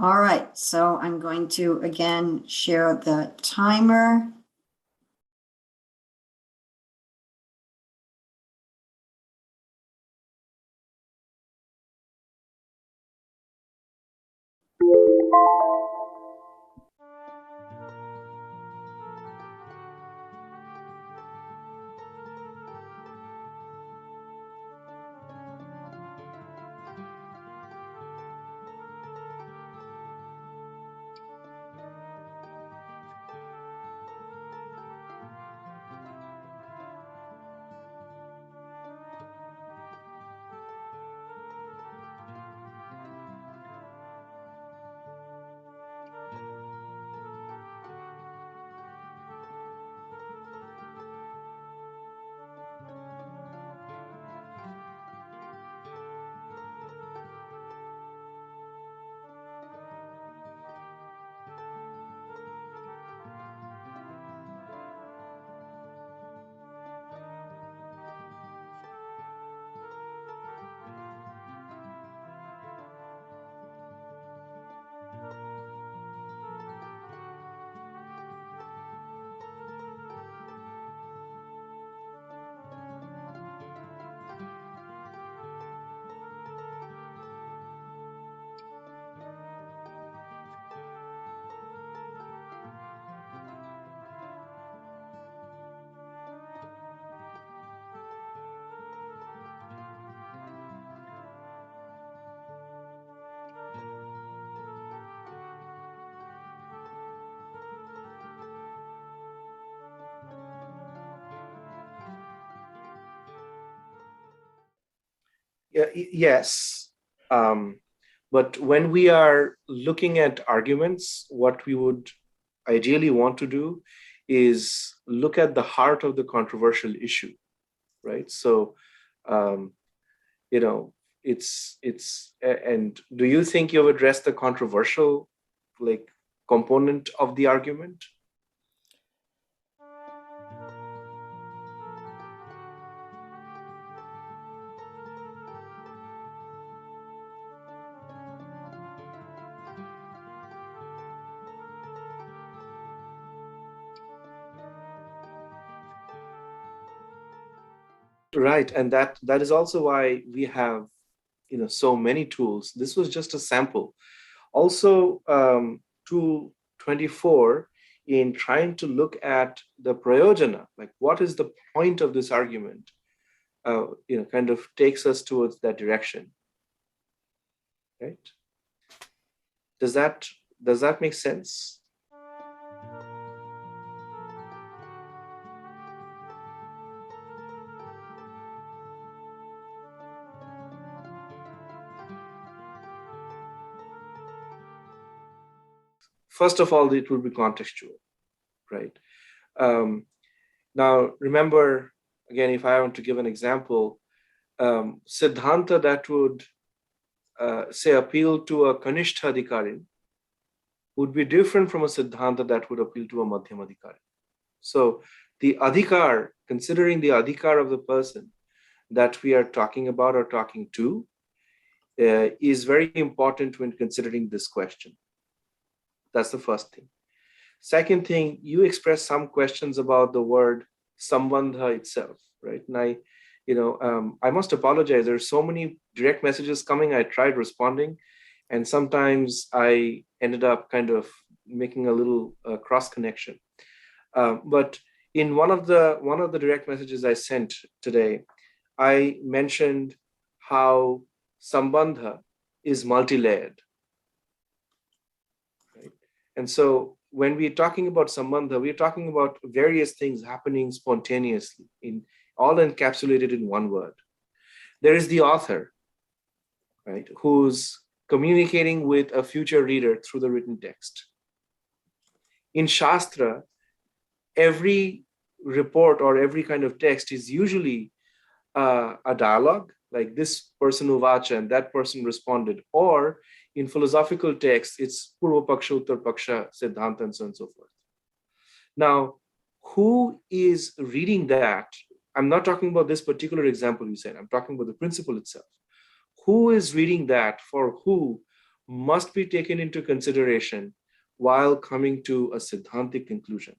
All right, so I'm going to, again, share the timer. Yes. But when we are looking at arguments, what we would ideally want to do is look at the heart of the controversial issue, right? So, you know, and do you think you've addressed the controversial component of the argument? Right, and that is also why we have so many tools. This was just a sample. Also, tool 24, in trying to look at the prayojana, like what is the point of this argument, kind of takes us towards that direction, right? Does that make sense? First of all, it will be contextual, right? Now, remember, again, if I want to give an example, Siddhanta that would, say, appeal to a Kanishtha Adhikarin would be different from a Siddhanta that would appeal to a Madhyam Adhikarin. So the Adhikar, considering the Adhikar of the person that we are talking about or talking to, is very important when considering this question. That's the first thing. Second thing, you expressed some questions about the word sambandha itself, right? And I must apologize. There are so many direct messages coming. I tried responding, and sometimes I ended up kind of making a little cross connection. But in one of the direct messages I sent today, I mentioned how sambandha is multi-layered. And so when we're talking about sambandha, we're talking about various things happening spontaneously, all encapsulated in one word. There is the author, right, who's communicating with a future reader through the written text. In Shastra, every report or every kind of text is usually a dialogue, like this person uvacha and that person responded, or in philosophical texts, it's Purva Paksha, Uttar Paksha, Siddhanta, and so on and so forth. Now, who is reading that? I'm not talking about this particular example you said. I'm talking about the principle itself. Who is reading that for who must be taken into consideration while coming to a Siddhantic conclusion,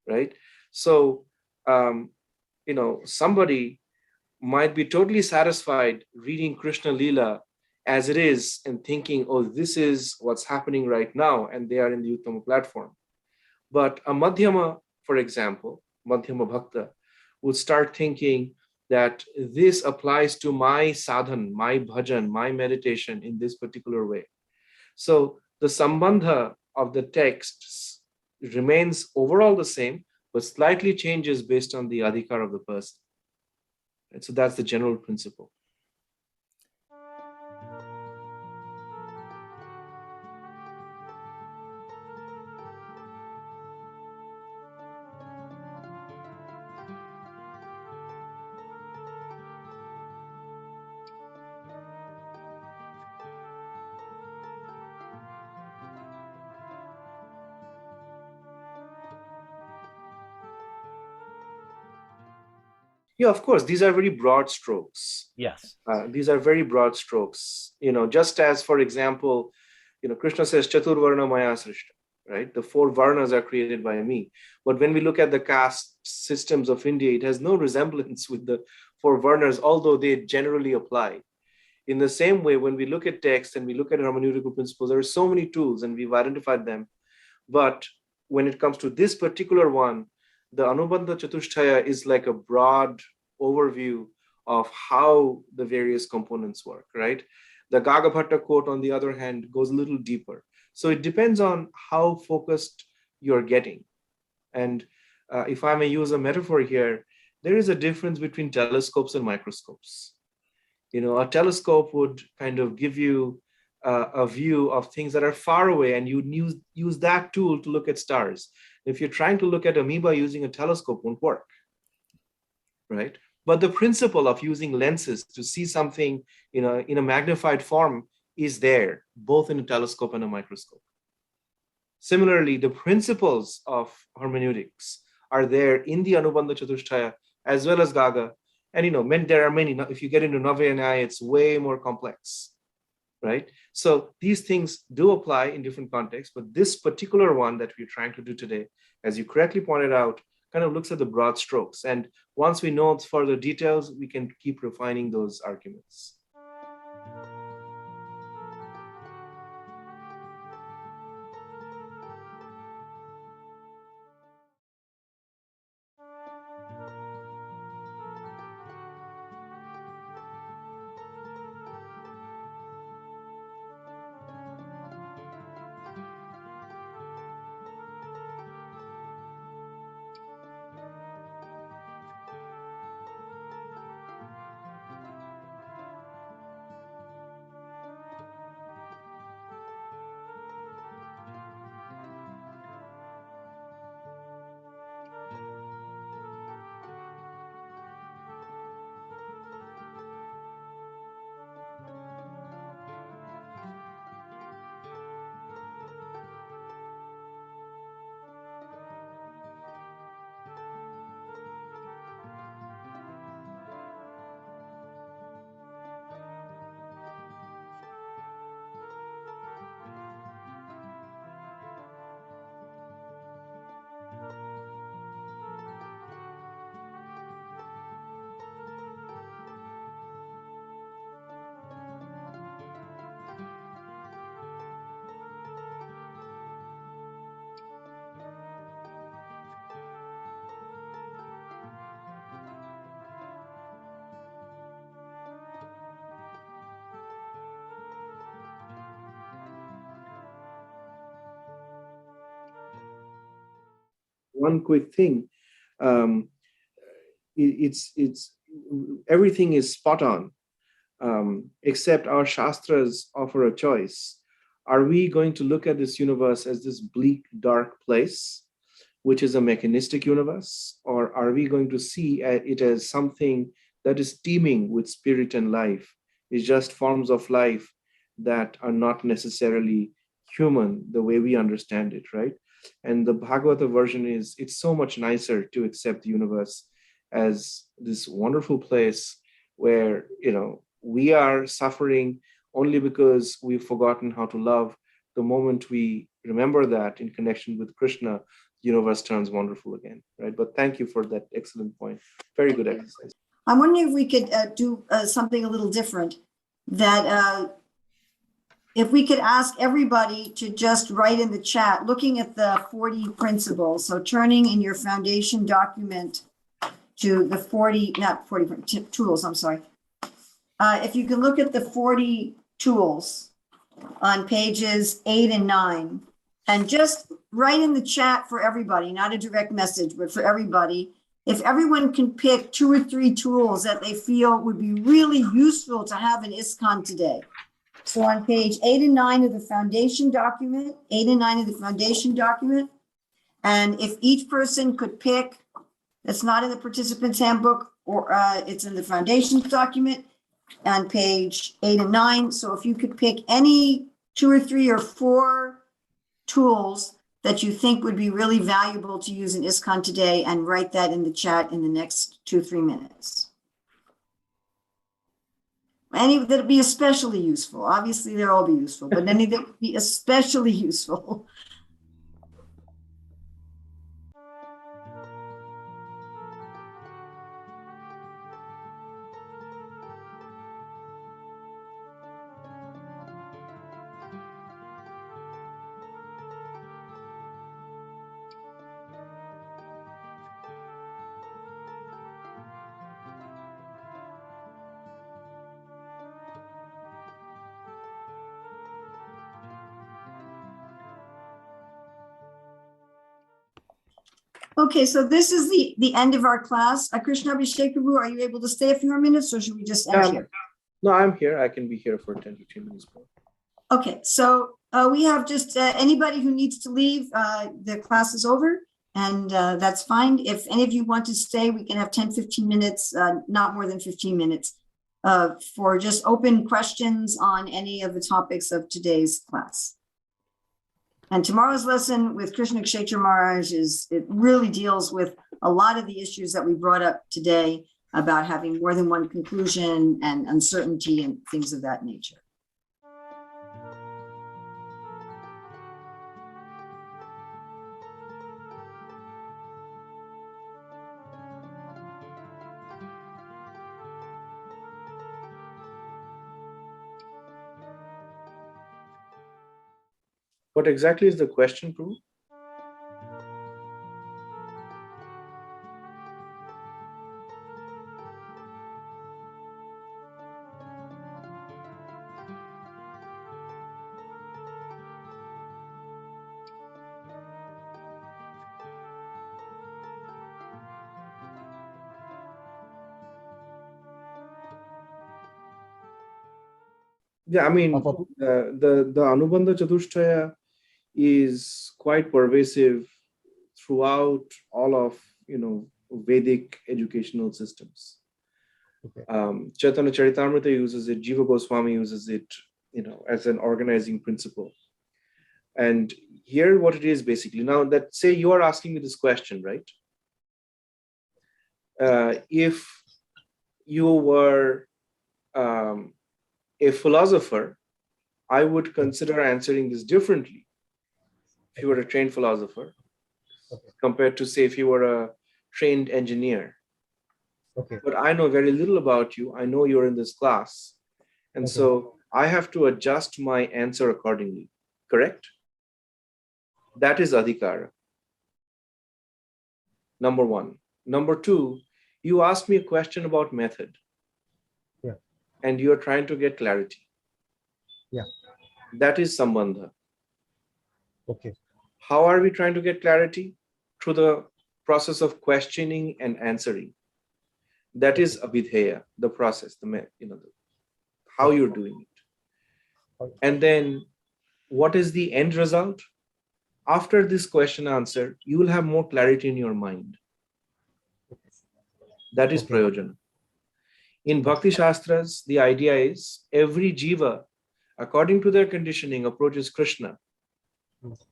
right? So, somebody might be totally satisfied reading Krishna Leela as it is and thinking, oh, this is what's happening right now, and they are in the Uttama platform. But a Madhyama, for example, Madhyama Bhakta, would start thinking that this applies to my sadhan, my bhajan, my meditation in this particular way. So the sambandha of the texts remains overall the same, but slightly changes based on the adhikar of the person. And so that's the general principle. Yeah, of course, these are very broad strokes. Yes. These are very broad strokes. Just as, for example, Krishna says, Chaturvarna Maya Srishta, right? The 4 varnas are created by me. But when we look at the caste systems of India, it has no resemblance with the 4 varnas, although they generally apply. In the same way, when we look at text and we look at hermeneutical principles, there are so many tools and we've identified them. But when it comes to this particular one, the Anubandha Chatushtaya is like a broad overview of how the various components work, right? The Gagabhatta quote, on the other hand, goes a little deeper. So it depends on how focused you're getting. And if I may use a metaphor here, there is a difference between telescopes and microscopes. A telescope would kind of give you a view of things that are far away, and you use that tool to look at stars. If you're trying to look at amoeba using a telescope, won't work, right? But the principle of using lenses to see something in a magnified form is there, both in a telescope and a microscope. Similarly, the principles of hermeneutics are there in the Anubandha Chatushtaya as well as Gaga. And there are many. If you get into Navayana, it's way more complex, right? So these things do apply in different contexts, but this particular one that we're trying to do today, as you correctly pointed out, kind of looks at the broad strokes. And once we know further details, we can keep refining those arguments. One quick thing, it's everything is spot on, except our shastras offer a choice. Are we going to look at this universe as this bleak, dark place, which is a mechanistic universe, or are we going to see it as something that is teeming with spirit and life? It's just forms of life that are not necessarily human the way we understand it, right? And the Bhagavata version is, it's so much nicer to accept the universe as this wonderful place where, we are suffering only because we've forgotten how to love. The moment we remember that in connection with Krishna, the universe turns wonderful again, right? But thank you for that excellent point. Very good exercise. I'm wondering if we could do something a little different, that if we could ask everybody to just write in the chat, looking at the 40 principles. So turning in your foundation document to the 40 tools, I'm sorry. If you can look at the 40 tools on pages 8 and 9, and just write in the chat for everybody, not a direct message, but for everybody. If everyone can pick 2 or 3 tools that they feel would be really useful to have in ISKCON today. So on page 8 and 9 of the foundation document, and if each person could pick, that's not in the participant's handbook, or it's in the foundation document on page 8 and 9. So if you could pick any 2 or 3 or 4 tools that you think would be really valuable to use in ISKCON today, and write that in the chat in the next 2-3 minutes. Any that would be especially useful. Obviously, they'll all be useful, but any that would be especially useful. Okay, so this is the end of our class. Krsñabhiseka, are you able to stay a few more minutes, or should we just end here? No, I'm here. I can be here for 10, 15 minutes more. Okay, so we have just anybody who needs to leave, the class is over, and that's fine. If any of you want to stay, we can have 10, 15 minutes, not more than 15 minutes, for just open questions on any of the topics of today's class. And tomorrow's lesson with Krsñabhiseka Maharaj it really deals with a lot of the issues that we brought up today about having more than one conclusion and uncertainty and things of that nature. What exactly is the question, Prabhu? Yeah, I mean, the Anubandha Chatushtaya is quite pervasive throughout all of, Vedic educational systems. Okay. Chaitanya Charitamrita uses it, Jiva Goswami uses it, as an organizing principle. And here what it is basically, now that say you are asking me this question, right? If you were a philosopher, I would consider answering this differently. If you were a trained philosopher, okay, compared to say if you were a trained engineer. okay, But I know very little about you. I know you're in this class. And okay, so I have to adjust my answer accordingly. Correct? That is adhikara. Number one. Number two, you asked me a question about method. Yeah. And you're trying to get clarity. Yeah. That is sambandha. okay, How are we trying to get clarity? Through the process of questioning and answering. That is abhidheya, the process, how you're doing it. okay, And then what is the end result? After this question answer, you will have more clarity in your mind. That is okay, prayojana. In Bhakti Shastras, the idea is every jiva, according to their conditioning, approaches Krishna,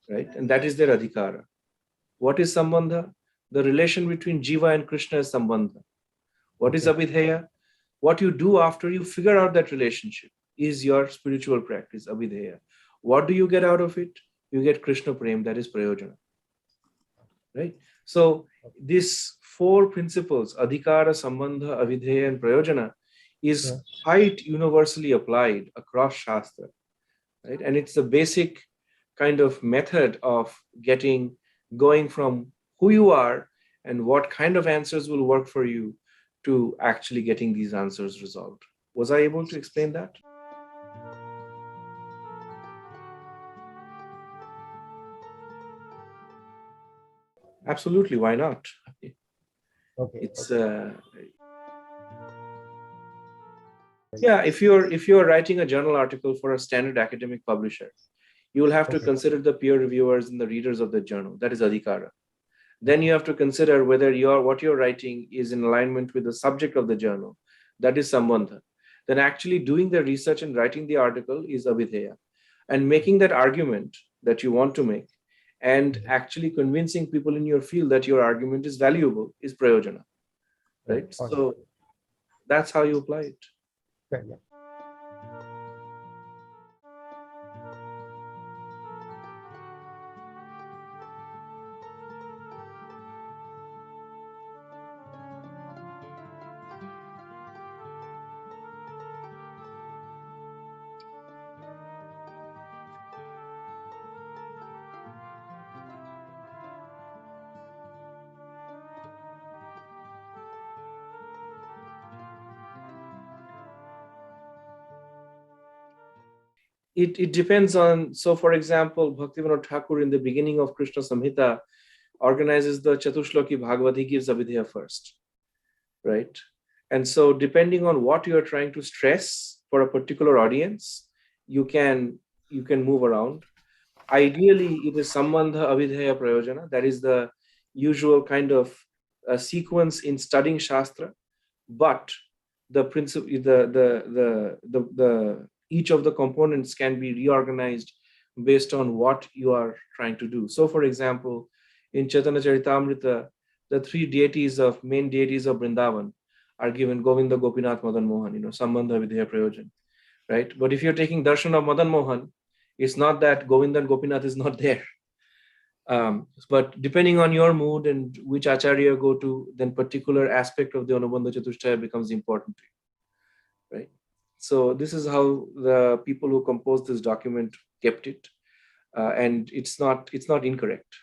right? And that is their adhikara. What is sambandha? The relation between jiva and Krishna is sambandha. What is abhidheya? What you do after you figure out that relationship is your spiritual practice, abhidheya. What do you get out of it? You get Krishna prem, that is prayojana. Right? So these four principles, adhikara, sambandha, abhidheya, and prayojana, is quite universally applied across Shastra. Right? And it's the basic kind of method of going from who you are and what kind of answers will work for you to actually getting these answers resolved. Was I able to explain that? Absolutely, why not? okay, It's yeah, if you're writing a journal article for a standard academic publisher, you will have to consider the peer reviewers and the readers of the journal. That is adhikara. Then you have to consider whether what you're writing is in alignment with the subject of the journal. That is sambandha. Then actually doing the research and writing the article is abhidheya. And making that argument that you want to make and actually convincing people in your field that your argument is valuable is prayojana. Right? So that's how you apply it. yeah. It depends on, so for example, Bhaktivinoda Thakur in the beginning of Krishna Samhita organizes the Chatushloki Bhagavad, he gives abhidheya first, right? And so depending on what you are trying to stress for a particular audience, you can move around. Ideally, it is Sambandha Abhidheya Prayojana. That is the usual kind of sequence in studying Shastra, but the principle, each of the components can be reorganized based on what you are trying to do. So, for example, in Chaitanya Charitamrita, the three main deities of Vrindavan are given Govinda, Gopinath, Madan Mohan, Sambandha Vidya Prayojan, right? But if you're taking darshan of Madan Mohan, it's not that Govinda and Gopinath is not there. But depending on your mood and which acharya you go to, then particular aspect of the Anubandha Chatushtaya becomes important to you, right? So this is how the people who composed this document kept it, and it's not incorrect.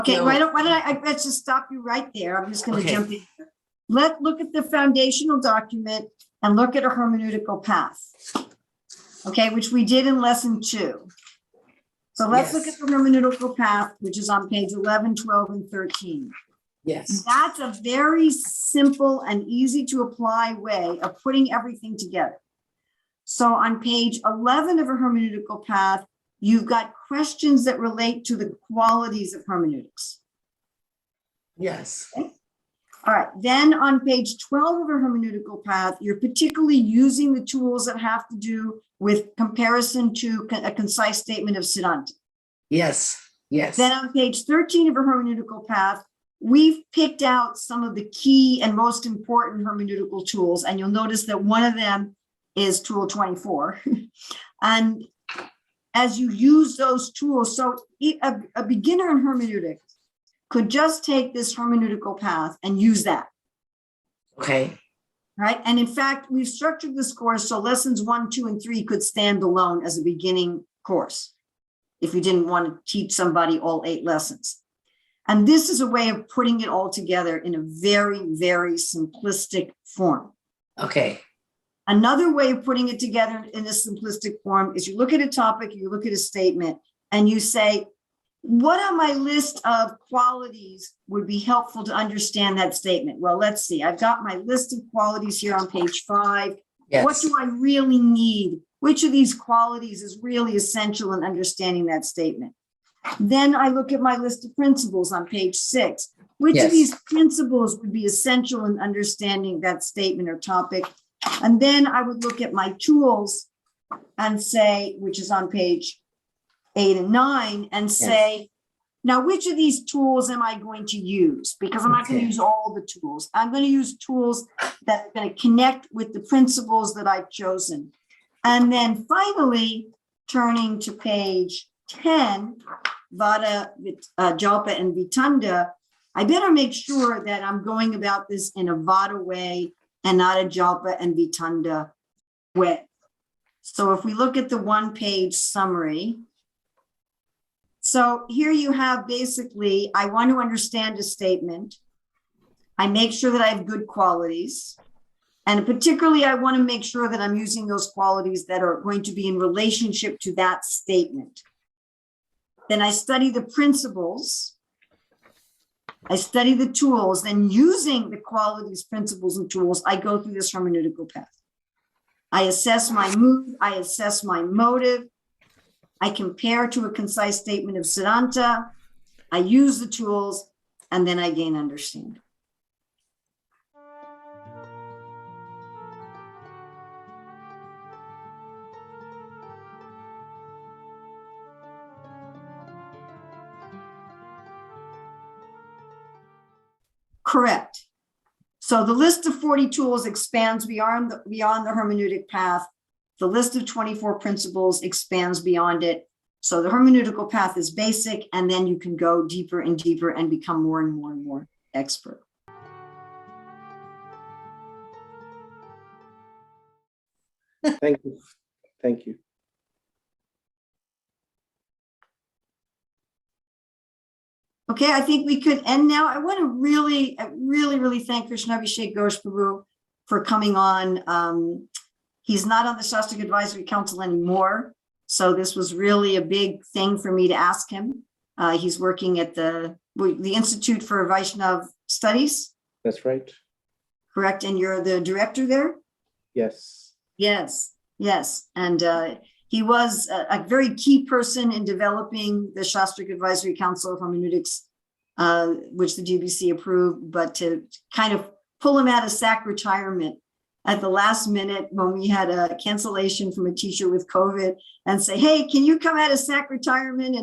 Okay, No. why don't let's just stop you right there. I'm just going to Okay. jump in. Let's look at the foundational document and look at a hermeneutical path. Okay, which we did in lesson 2. So let's look Yes. at the hermeneutical path, which is on page 11, 12, and 13. Yes. That's a very simple and easy to apply way of putting everything together. So on page 11 of a hermeneutical path, you've got questions that relate to the qualities of hermeneutics. Yes. All right, then on page 12 of a hermeneutical path, you're particularly using the tools that have to do with comparison to a concise statement of Siddhanta. Yes. Yes. Then on page 13 of a hermeneutical path, we've picked out some of the key and most important hermeneutical tools, and you'll notice that one of them is tool 24. And as you use those tools, so a beginner in hermeneutics could just take this hermeneutical path and use that. Okay. Right. And in fact, we've structured this course so lessons 1, 2, and 3 could stand alone as a beginning course if you didn't want to teach somebody all 8 lessons. And this is a way of putting it all together in a very, very simplistic form. Okay. Another way of putting it together in a simplistic form is you look at a topic, you look at a statement, and you say, what on my list of qualities would be helpful to understand that statement? Well, let's see. I've got my list of qualities here on page 5. Yes. What do I really need? Which of these qualities is really essential in understanding that statement? Then I look at my list of principles on page 6. Which Yes. of these principles would be essential in understanding that statement or topic? And then I would look at my tools and say, which is on page 8 and 9, and say, now, which of these tools am I going to use? Because I'm not going to Okay. use all the tools. I'm going to use tools that are going to connect with the principles that I've chosen. And then finally, turning to page 10, Vada, Jalpa, and Vitanda, I better make sure that I'm going about this in a Vada way and not a Jalpa and Vitanda way. So if we look at the one-page summary, so here you have basically, I want to understand a statement. I make sure that I have good qualities. And particularly, I want to make sure that I'm using those qualities that are going to be in relationship to that statement. Then I study the principles. I study the tools. Then using the qualities, principles, and tools, I go through this hermeneutical path. I assess my mood. I assess my motive. I compare to a concise statement of Siddhanta. I use the tools, and then I gain understanding. Correct. So the list of 40 tools expands beyond the hermeneutic path. The list of 24 principles expands beyond it. So the hermeneutical path is basic, and then you can go deeper and deeper and become more and more and more expert. Thank you. Thank you. Okay, I think we could end now. I want to really thank Krsñabhiseka Ghosh Prabhu for coming on. He's not on the Shastra Advisory Council anymore, so this was really a big thing for me to ask him. He's working at the Institute for Vaishnav Studies, That's right. correct? And you're the director there? Yes. Yes, yes. And he was a very key person in developing the Shastric Advisory Council of Hermeneutics, which the GBC approved, but to kind of pull him out of SAC retirement at the last minute when we had a cancellation from a teacher with COVID and say, hey, can you come out of SAC retirement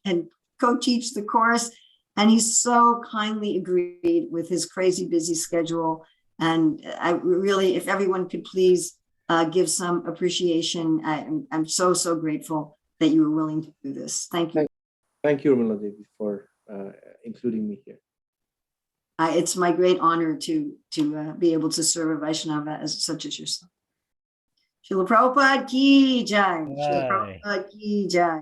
and co-teach the course? And he so kindly agreed with his crazy busy schedule. And I really, if everyone could please give some appreciation. I'm so grateful that you were willing to do this. Thank you. Thank you, Urmilā-devī, for including me here. It's my great honor to be able to serve a Vaishnava as such as yourself. Srila Prabhupada ki jai. Srila Prabhupada ki jai.